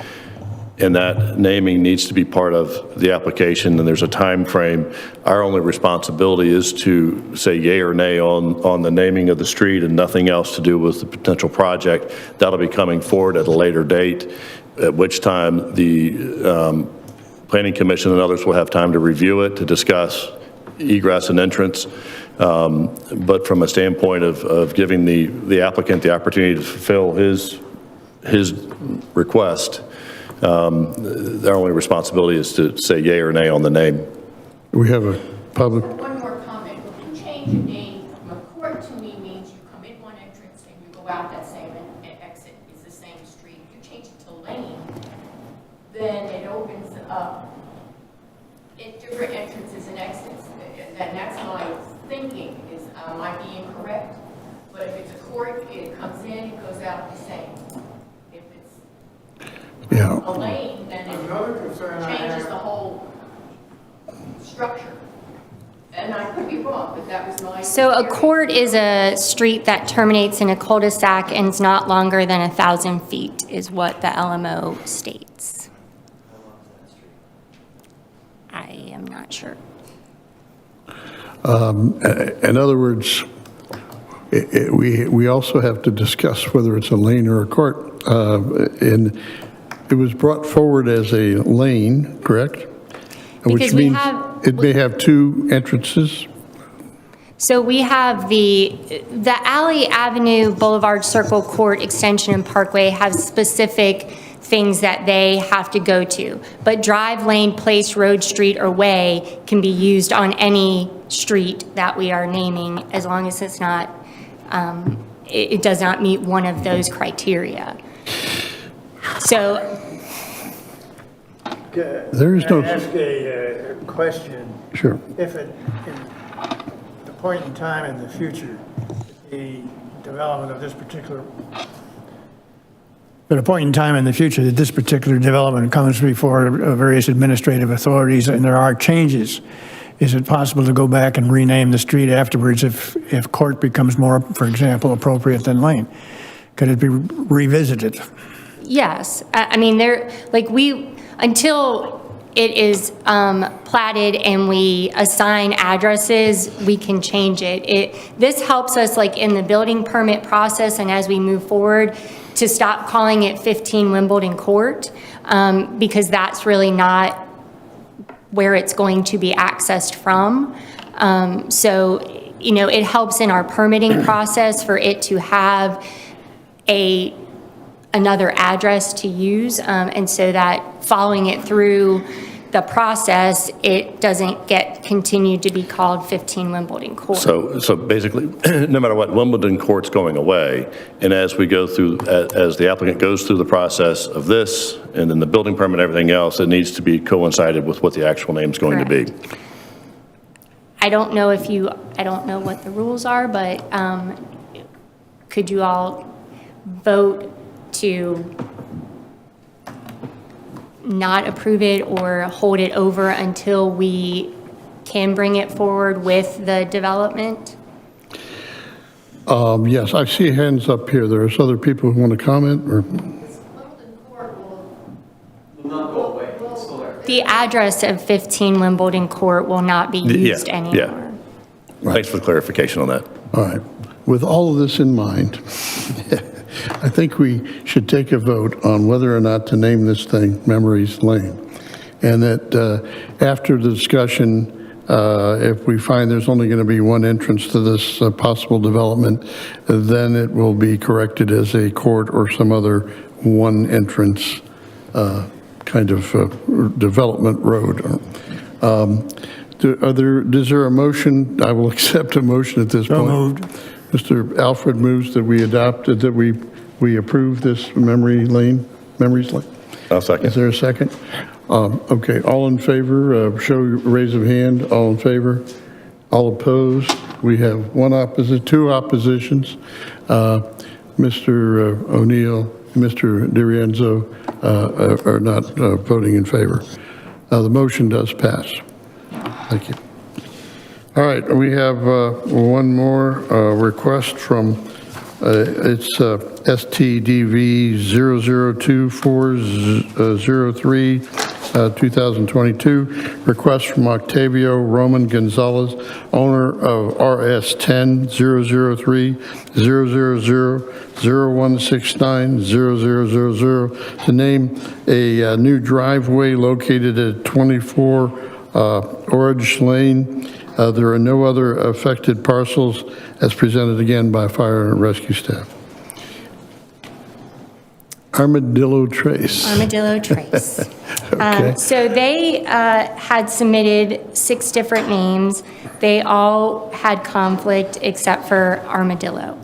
and that naming needs to be part of the application and there's a time frame, our only responsibility is to say yay or nay on the naming of the street and nothing else to do with the potential project. That'll be coming forward at a later date, at which time the Planning Commission and others will have time to review it, to discuss egress and entrance. But from a standpoint of giving the applicant the opportunity to fulfill his request, Their only responsibility is to say yay or nay on the name. We have a public, One more comment. If you change your name from a court to me means you come in one entrance and you go out that same exit is the same street. If you change it to lane, then it opens up different entrances and exits. And that's my thinking is, am I being correct? But if it's a court, it comes in, it goes out the same. If it's yeah. a lane, then it changes the whole structure. And I could be wrong, but that was my. So a court is a street that terminates in a cul-de-sac and is not longer than 1,000 feet, is what the LMO states. I am not sure. In other words, we also have to discuss whether it's a lane or a court. And it was brought forward as a lane, correct? Which Because we means have- it may have two entrances. So we have the Alley Avenue Boulevard Circle Court Extension and Parkway have specific things that they have to go to. But drive, lane, place, road, street, or way can be used on any street that we are naming as long as it's not, it does not meet one of those criteria. So There is no. Can I ask a question? Sure. If at the point in time in the future, the development of this particular, at a point in time in the future that this particular development comes before various administrative authorities and there are changes, is it possible to go back and rename the street afterwards if court becomes more, for example, appropriate than lane? Could it be revisited? yes, I mean, until it is platted and we assign addresses, we can change it. This helps us like in the building permit process and as we move forward to stop calling it 15 Wimbledon Court because that's really not where it's going to be accessed from. So, it helps in our permitting process for it to have another address to use, and so that following it through the process, it doesn't get continued to be called 15 Wimbledon Court. So basically, no matter what, Wimbledon Court's going away, and as we go through, as the applicant goes through the process of this, and then the building permit and everything else, it needs to be coincided with what the actual name's going to be. I don't know what the rules are, but could you all vote to not approve it or hold it over until we can bring it forward with the development? Yes, I see hands up here. There's other people who want to comment, or? Not go away, it's still there. The address of 15 Wimbledon Court will not be used anymore. Yeah. Thanks for the clarification on that. All right. With all of this in mind, I think we should take a vote on whether or not to name this thing Memories Lane. And that after the discussion, if we find there's only going to be one entrance to this possible development, then it will be corrected as a court or some other one entrance kind of development road. Is there a motion? I will accept a motion at this point. So moved. Mr. Alfred moves that we adopted, that we approve this Memories Lane. I'll second. Is there a second? Okay, all in favor, show your raise of hand. All in favor? All opposed? We have two oppositions. Mr. O'Neill, Mr. DiRienzo are not voting in favor. The motion does pass. Thank you. All right, we have one more request from, it's STDV 002403, 2022. Request from Octavio Roman Gonzalez, owner of RS10 003 000 0169 0000, to name a new driveway located at 24 Orange Lane. There are no other affected parcels, as presented again by fire and rescue staff. Armadillo Trace. Armadillo Trace. Okay. So they had submitted 6 different names. They all had conflict except for Armadillo.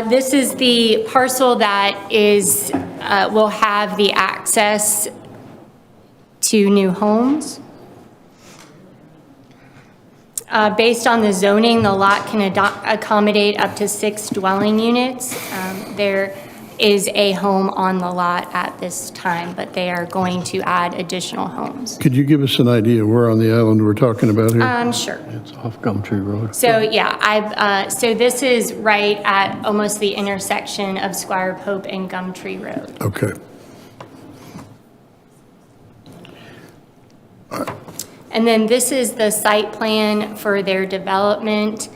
This is the parcel that is, will have the access to new homes. Based on the zoning, the lot can accommodate up to 6 dwelling units. There is a home on the lot at this time, but they are going to add additional homes. Could you give us an idea where on the island we're talking about here? Sure. It's off Gumtree Road. So yeah, so this is right at almost the intersection of Squire Pope and Gumtree Road. Okay. And then this is the site plan for their development.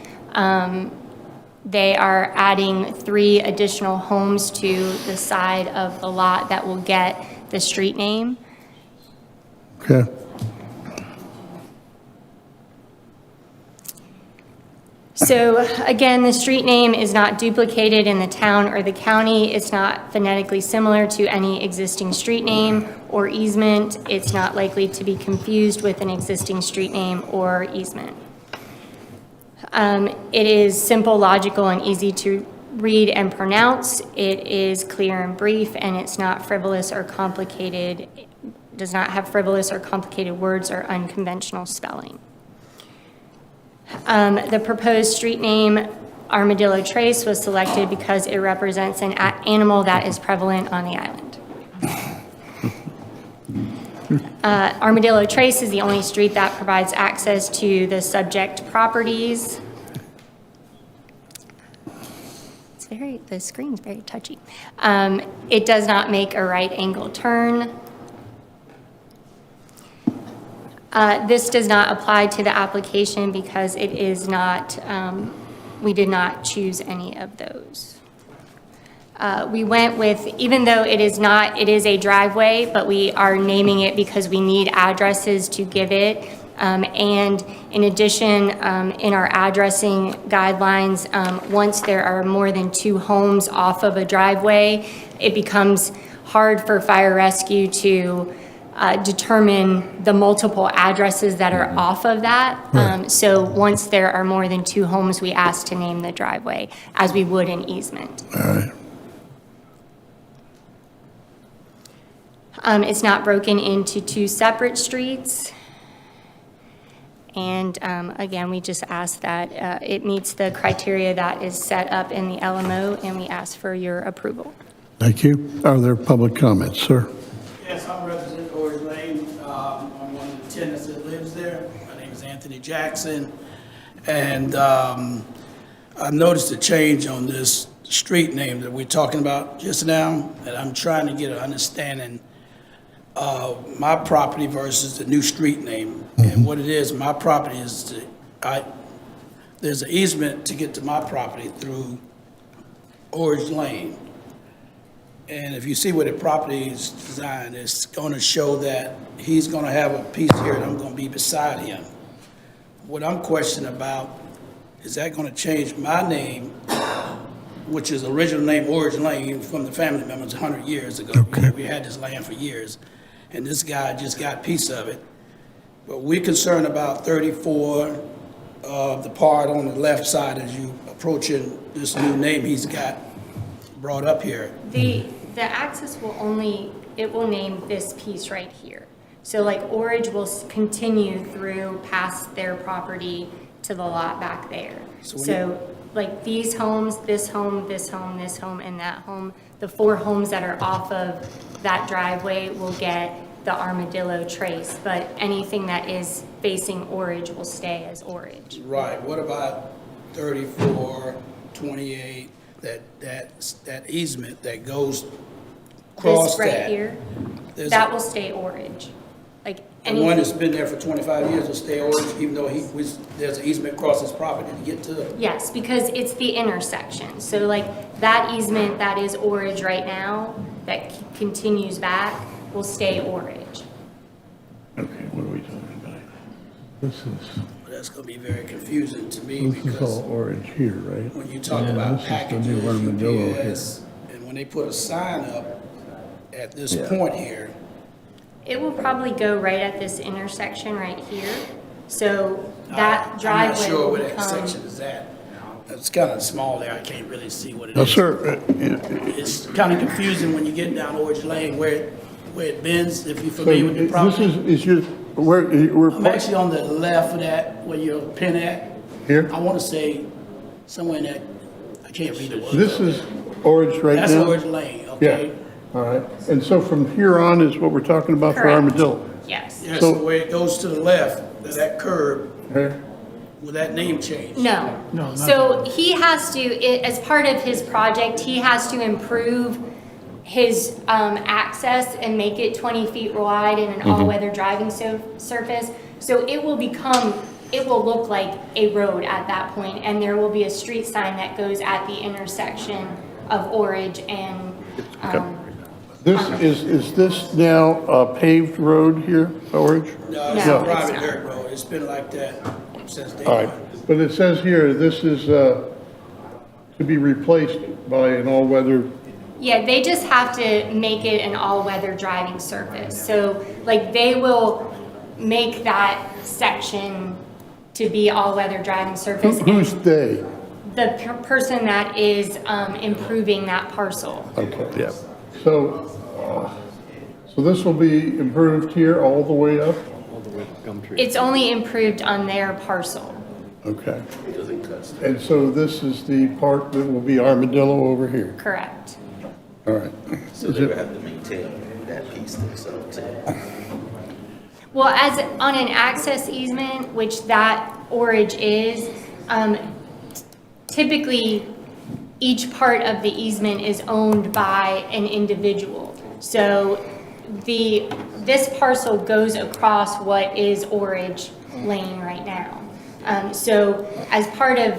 They are adding 3 additional homes to the side of the lot that will get the street name. Okay. So again, the street name is not duplicated in the town or the county. It's not phonetically similar to any existing street name or easement. It's not likely to be confused with an existing street name or easement. It is simple, logical, and easy to read and pronounce. It is clear and brief, and it's not frivolous or complicated. It does not have frivolous or complicated words or unconventional spelling. The proposed street name, Armadillo Trace, was selected because it represents an animal that is prevalent on the island. Armadillo Trace is the only street that provides access to the subject properties. The screen's very touchy. It does not make a right angle turn. This does not apply to the application because it is not, we did not choose any of those. We went with, even though it is not, it is a driveway, but we are naming it because we need addresses to give it. And in addition, in our addressing guidelines, once there are more than 2 homes off of a driveway, it becomes hard for fire rescue to determine the multiple addresses that are off of that. So once there are more than 2 homes, we ask to name the driveway as we would an easement. All right. It's not broken into 2 separate streets. And again, we just ask that it meets the criteria that is set up in the LMO, and we ask for your approval. Thank you. Are there public comments, sir? Yes, I'm Representative Orange Lane. I'm one of the tenants that lives there. My name is Anthony Jackson. And I've noticed a change on this street name that we're talking about just now, and I'm trying to get an understanding of my property versus the new street name. And what it is, my property is, there's an easement to get to my property through Orange Lane. And if you see where the property is designed, it's going to show that he's going to have a piece here and I'm going to be beside him. What I'm questioning about, is that going to change my name, which is original name Orange Lane from the family members 100 years ago. Okay. We had this land for years. And this guy just got a piece of it. But we're concerned about 34, the part on the left side as you approaching this new name he's got brought up here. The access will only, it will name this piece right here. So like Orange will continue through past their property to the lot back there. So like these homes, this home, this home, this home, and that home, the 4 homes that are off of that driveway will get the Armadillo Trace, but anything that is facing Orange will stay as Orange. Right. What about 34, 28, that easement that goes across This that? right here, There's that will stay Orange. Like the one anything. that's been there for 25 years will stay Orange, even though there's an easement across his property to get to it. Yes, because it's the intersection. So like that easement that is Orange right now, that continues back, will stay Orange. Okay, what are we talking about? This is, That's going to be very confusing to me this is because all orange here, right? when you talk Yeah, about this is the packages, new Armadillo here. UPS, and when they put a sign up at this Yeah. point here, It will probably go right at this intersection right here. So that driveway I'm not sure will where that become. section is at. It's kind of small there, I can't really see what it is. No, sir, It's kind of confusing when you get down Orange Lane where it bends, if you're so familiar with the this property. is your, we're. I'm actually on the left of that, where your pin at. Here? I want to say somewhere in that, I can't read the word. This is orange right now? That's Orange Lane, okay? Yeah, all right. And so from here on is what we're talking about for Correct. Armadillo? Yes. Yes, So- where it goes to the left, that curb, Here? will that name change? No. No, not So he has to, as part of his project, he has to improve his access and make it 20 feet wide and an all-weather driving surface. So it will look like a road at that point, and there will be a street sign that goes at the intersection of Orange and, This, is this now a paved road here, Orange? No, it's No, a it's private not. dirt road. It's been like that since day All one. right, but it says here, this is to be replaced by an all-weather, yeah, they just have to make it an all-weather driving surface. So, like, they will make that section to be all-weather driving surface. who's they? The person that is improving that parcel. Okay. Yeah. So, so this will be improved here all the way up? It's only improved on their parcel. Okay. And so this is the part that will be Armadillo over here? Correct. All right. So Is they would it- have to maintain that piece themselves. Well, as on an access easement, which that Orange is, typically each part of the easement is owned by an individual. So this parcel goes across what is Orange Lane right now. So as part of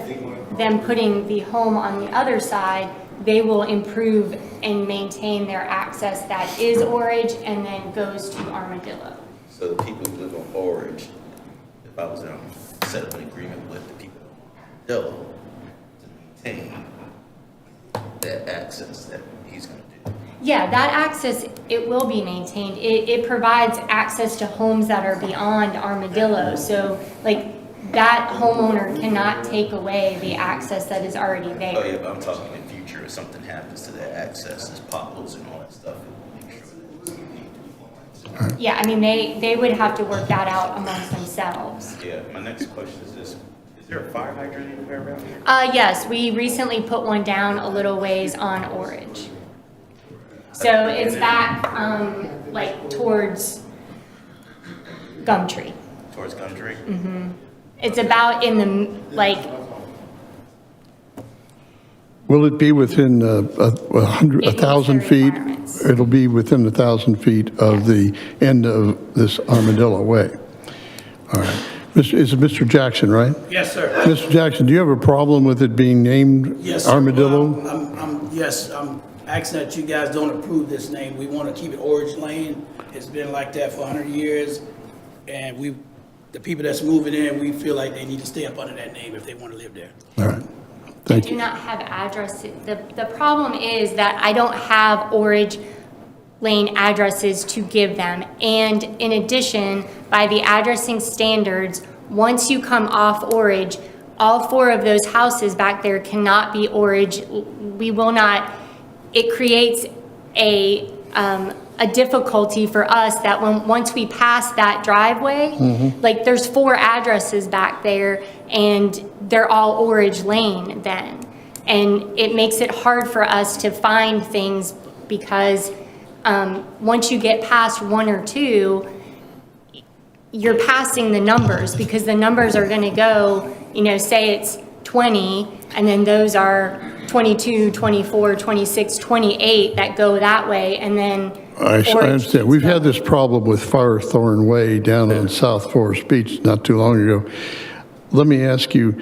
them putting the home on the other side, they will improve and maintain their access that is Orange and then goes to Armadillo. So the people who live on Orange, if I was to set up an agreement with the people of Armadillo to maintain that access that he's going to do. Yeah, that access, it will be maintained. It provides access to homes that are beyond Armadillo. So like that homeowner cannot take away the access that is already Oh there. yeah, but I'm talking in future, if something happens to that access, there's potholes and all that stuff, make sure that you need to be. Yeah, I mean, they would have to work that out amongst themselves. Yeah, my next question is this, is there a fire hydrant anywhere around here? Yes, we recently put one down a little ways on Orange. So it's back, like towards Gumtree. Towards Gumtree? Mm-hmm. It's about in the, like, Will it be within 1,000 feet? It'll be within 1,000 feet of the end of this Armadillo Way. All right. Is it Mr. Jackson, right? Yes, sir. Mr. Jackson, do you have a problem with it being named Yes, sir. Armadillo? Yes, I'm asking that you guys don't approve this name. We want to keep it Orange Lane. It's been like that for 100 years. And the people that's moving in, we feel like they need to stay up under that name if they want to live there. All right. I Thank do you. not have addresses. The problem is that I don't have Orange Lane addresses to give them. And in addition, by the addressing standards, once you come off Orange, all 4 of those houses back there cannot be Orange. We will not, it creates a difficulty for us that once we pass that driveway, like there's 4 addresses back there and they're all Orange Lane then. And it makes it hard for us to find things because once you get past 1 or 2, you're passing the numbers because the numbers are gonna go, say it's 20 and then those are 22, 24, 26, 28 that go that way and then I understand. We've had this problem with Firethorn Way down on South Forest Beach not too long ago. Let me ask you,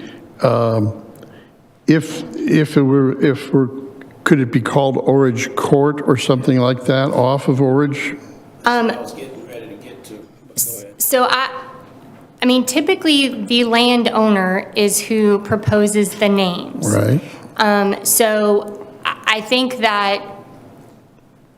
could it be called Orange Court or something like that off of Orange? I was getting ready to get to, but go ahead. So I mean, typically, the landowner is who proposes the names. Right. So I think that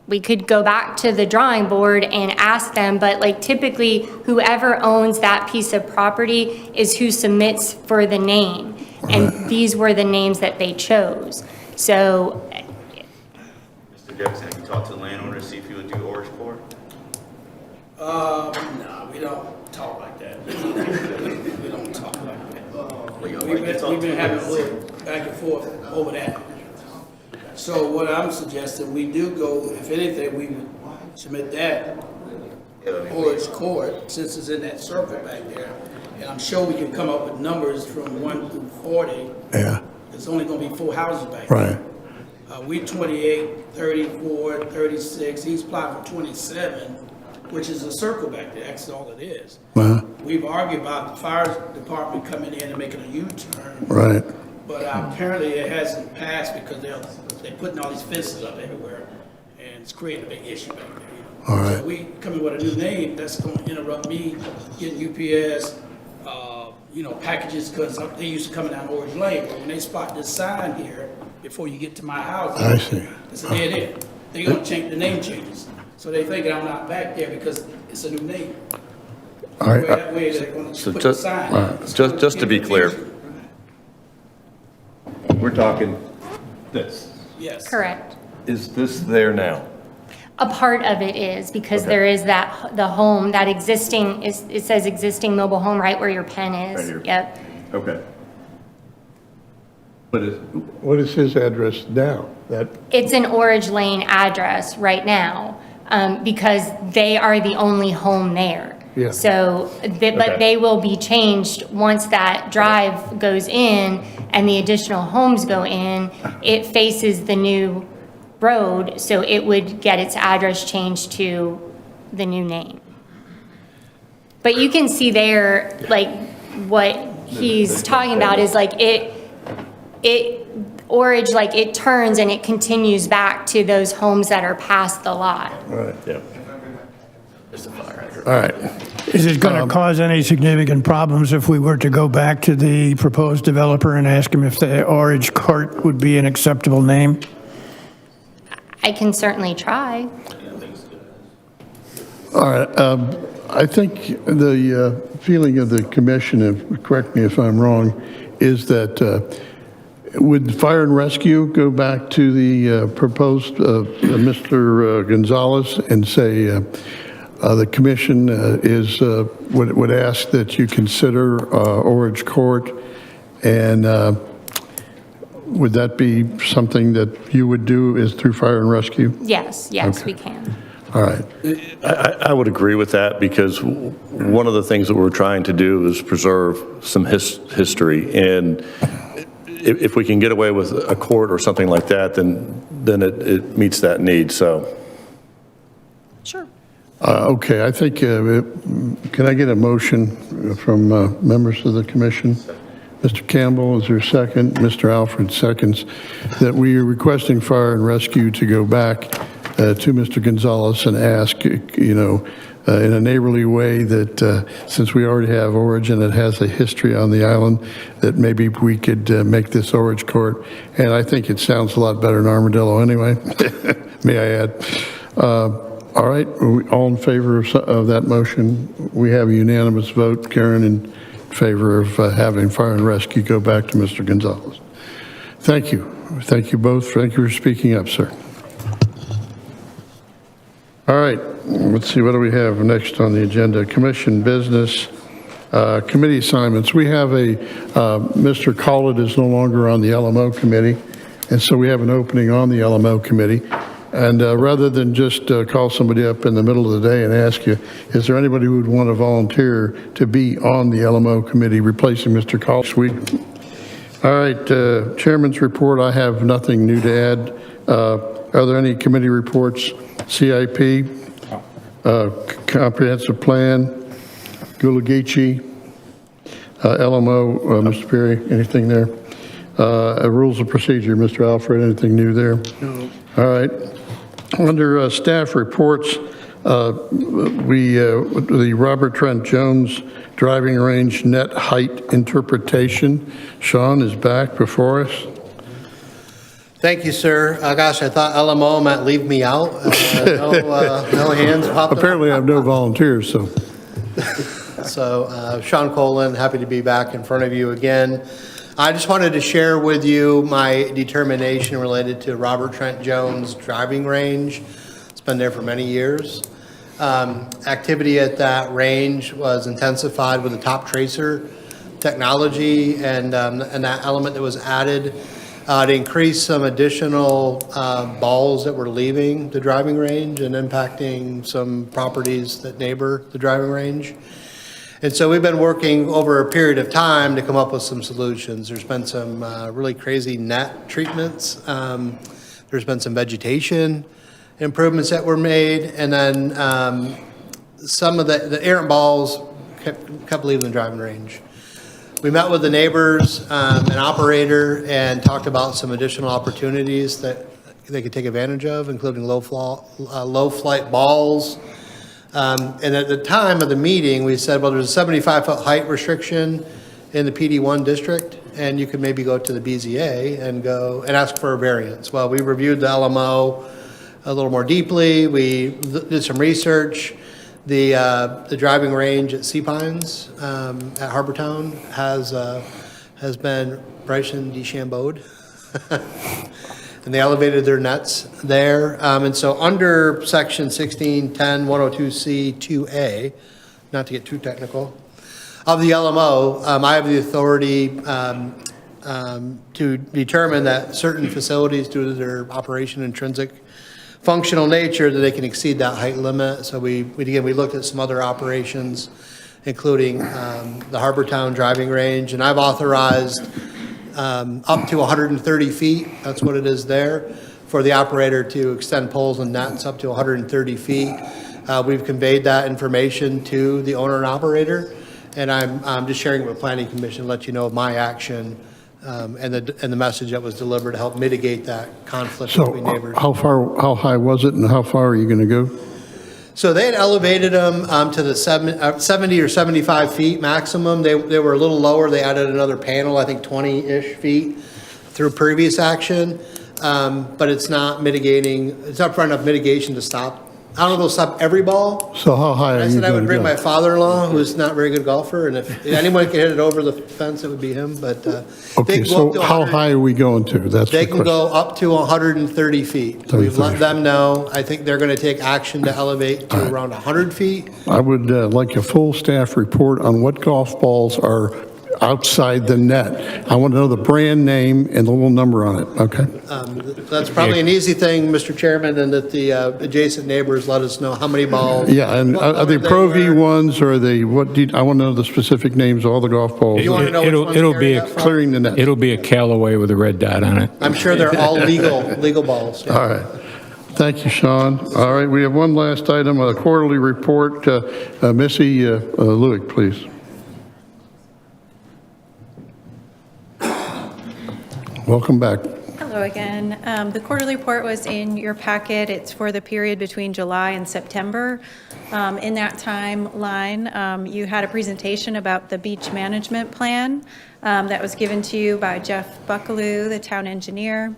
we could go back to the drawing board and ask them, but like typically, whoever owns that piece of property is who submits for the name. And these were the names that they chose. So, Mr. Jackson, have you talked to the landowner to see if he would do Orange Court? No, we don't talk like that. We don't talk like that. We've been having a little back and forth over that. So what I'm suggesting, we do go, if anything, we would submit that Orange Court, since it's in that circle back there. And I'm sure we can come up with numbers from 1 through 40. Yeah. There's only gonna be 4 houses back there. Right. We 28, 34, 36, he's applied for 27, which is a circle back there, that's all it is. We've argued about the fire department coming in and making a U-turn. Right. But apparently it hasn't passed because they're putting all these fences up everywhere, and it's creating a big issue back there. All right. So we come in with a new name, that's gonna interrupt me getting UPS, packages, because they used to come down Orange Lane, but when they spot this sign here, before you get to my house, I see. it's a dead end. They're gonna change, the name changes. So they thinking I'm not back there because it's a new name. All right. That way they're gonna So put the just, sign. just to be clear, we're talking this. Yes. correct. Is this there now? A part of it is, because Okay. there is the home, that existing, it says existing mobile home right where your pen is. Right here. Yep. Okay. But What is his address now? That, It's an Orange Lane address right now, because they are the only home there. Yeah. So, but they will be changed once that drive goes in and the additional homes go in. It faces the new road, so it would get its address changed to the new name. But you can see there, like, what he's talking about is like Orange, like it turns and it continues back to those homes that are past the lot. right. Yeah. All right. Is it going to cause any significant problems if we were to go back to the proposed developer and ask him if the Orange Court would be an acceptable name? I can certainly try. All right. I think the feeling of the commission, and correct me if I'm wrong, is that would fire and rescue go back to the proposed Mr. Gonzalez and say the commission would ask that you consider Orange Court, and would that be something that you would do is through fire and rescue? Yes, Okay. we can. All right. I would agree with that, because one of the things that we're trying to do is preserve some history, and if we can get away with a court or something like that, then it meets that need, so. Sure. Okay, I think, can I get a motion from members of the commission? Mr. Campbell, is there a second? Mr. Alfred seconds. That we are requesting fire and rescue to go back to Mr. Gonzalez and ask, in a neighborly way that since we already have Origin that has a history on the island, that maybe we could make this Orange Court. And I think it sounds a lot better than Armadillo anyway, may I add. All right, are we all in favor of that motion? We have a unanimous vote, Karen, in favor of having fire and rescue go back to Mr. Gonzalez. Thank you. Thank you both. Thank you for speaking up, sir. All right, let's see, what do we have next on the agenda? Commission business, committee assignments. We have Mr. Collett is no longer on the LMO committee, and so we have an opening on the LMO committee. And rather than just call somebody up in the middle of the day and ask you, is there anybody who would want to volunteer to be on the LMO committee replacing Mr. Collett this week? All right, Chairman's report, I have nothing new to add. Are there any committee reports? CIP, Comprehensive Plan, Golikichi, LMO, Mr. Perry, anything there? Rules of Procedure, Mr. Alfred, anything new there? No. All right. Under staff reports, The Robert Trent Jones driving range net height interpretation. Sean is back before us. Thank you, sir. Gosh, I thought LMO might leave me out. No hands popped up. Apparently I have no volunteers, so. So, Sean Colin, happy to be back in front of you again. I just wanted to share with you my determination related to Robert Trent Jones driving range. It's been there for many years. Activity at that range was intensified with the top tracer technology and that element that was added to increase some additional balls that were leaving the driving range and impacting some properties that neighbor the driving range. And so we've been working over a period of time to come up with some solutions. There's been some really crazy net treatments. There's been some vegetation improvements that were made. And then some of the errant balls kept leaving the driving range. We met with the neighbors, an operator, and talked about some additional opportunities that they could take advantage of, including low flight balls. And at the time of the meeting, we said, well, there's a 75-foot height restriction in the PD1 district, and you could maybe go to the BZA and go and ask for a variance. Well, we reviewed the LMO a little more deeply. We did some research. The driving range at Sea Pines at Harbortown has been Bryson DeChambeau'd. And they elevated their nets there. And so under section 1610-102C2A, not to get too technical, of the LMO, I have the authority to determine that certain facilities, due to their operation intrinsic functional nature, that they can exceed that height limit. So we looked at some other operations, including the Harbortown driving range, and I've authorized up to 130 feet, that's what it is there, for the operator to extend poles and nets up to 130 feet. We've conveyed that information to the owner and operator, and I'm just sharing it with Planning Commission to let you know of my action and the message that was delivered to help mitigate that conflict between neighbors. So how high was it and how far are you going to go? So they had elevated them to the 70 or 75 feet maximum. They were a little lower. They added another panel, I think 20-ish feet through previous action. But it's not mitigating, it's not far enough mitigation to stop. I don't know if they'll stop every ball. So how high are you I said I would bring going to my father-in-law, who's not a very good golfer, and if anyone can hit it over the fence, it would be him. But Okay, so how high are we going to? That's they the can question. go up to 130 feet. We've let them know. I think they're going to take action to elevate to around 100 feet. I would like a full staff report on what golf balls are outside the net. I want to know the brand name and the little number on it, okay? That's probably an easy thing, Mr. Chairman, and that the adjacent neighbors let us know how many balls. Yeah, and are they Pro V ones or are they, I want to know the specific names of all the golf balls. You want to know which ones It'll carry be that from? Clearing the net. It'll be a Callaway with a red dot on it. I'm sure they're all legal balls. Yeah. All right. Thank you, Sean. All right, we have one last item, a quarterly report. Missy Lewick, please. Welcome back. Hello again. The quarterly report was in your packet. It's for the period between July and September. In that timeline, you had a presentation about the beach management plan that was given to you by Jeff Buckaloo, the town engineer.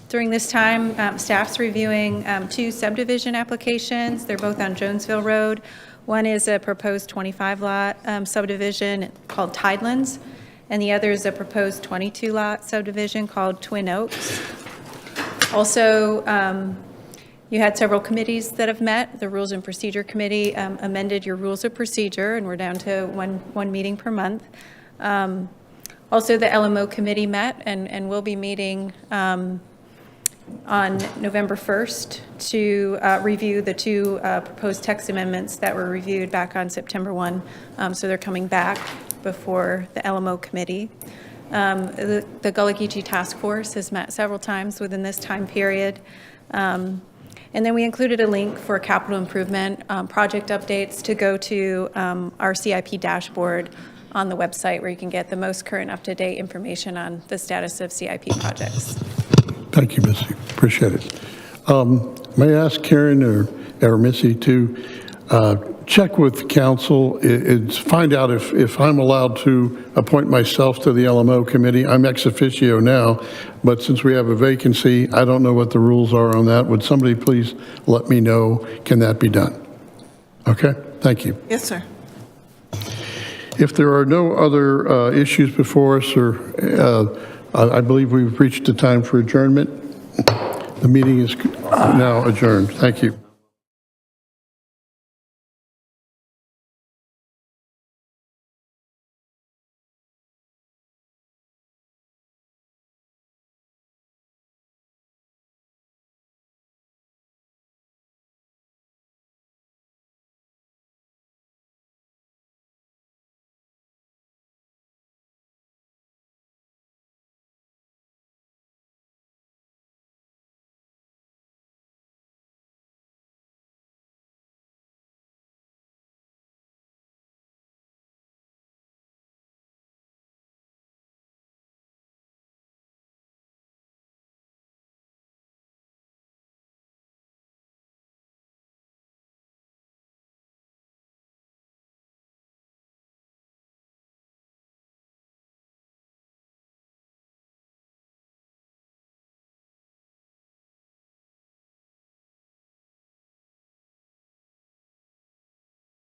During this time, staff's reviewing 2 subdivision applications. They're both on Jonesville Road. One is a proposed 25-lot subdivision called Tidelands, and the other is a proposed 22-lot subdivision called Twin Oaks. Also, you had several committees that have met. The Rules and Procedure Committee amended your rules of procedure, and we're down to one meeting per month. Also, the LMO committee met and will be meeting on November 1st to review the 2 proposed text amendments that were reviewed back on September 1. So they're coming back before the LMO committee. The Golikichi task force has met several times within this time period. And then we included a link for capital improvement project updates to go to our CIP dashboard on the website, where you can get the most current up-to-date information on the status of CIP projects. Thank you, Missy. Appreciate it. May I ask Karen or or Missy to check with council, find out if I'm allowed to appoint myself to the LMO committee. I'm ex officio now, but since we have a vacancy, I don't know what the rules are on that. Would somebody please let me know? Can that be done? Okay, thank you. Yes, sir. If there are no other issues before us, or I believe we've reached the time for adjournment. The meeting is now adjourned. Thank you.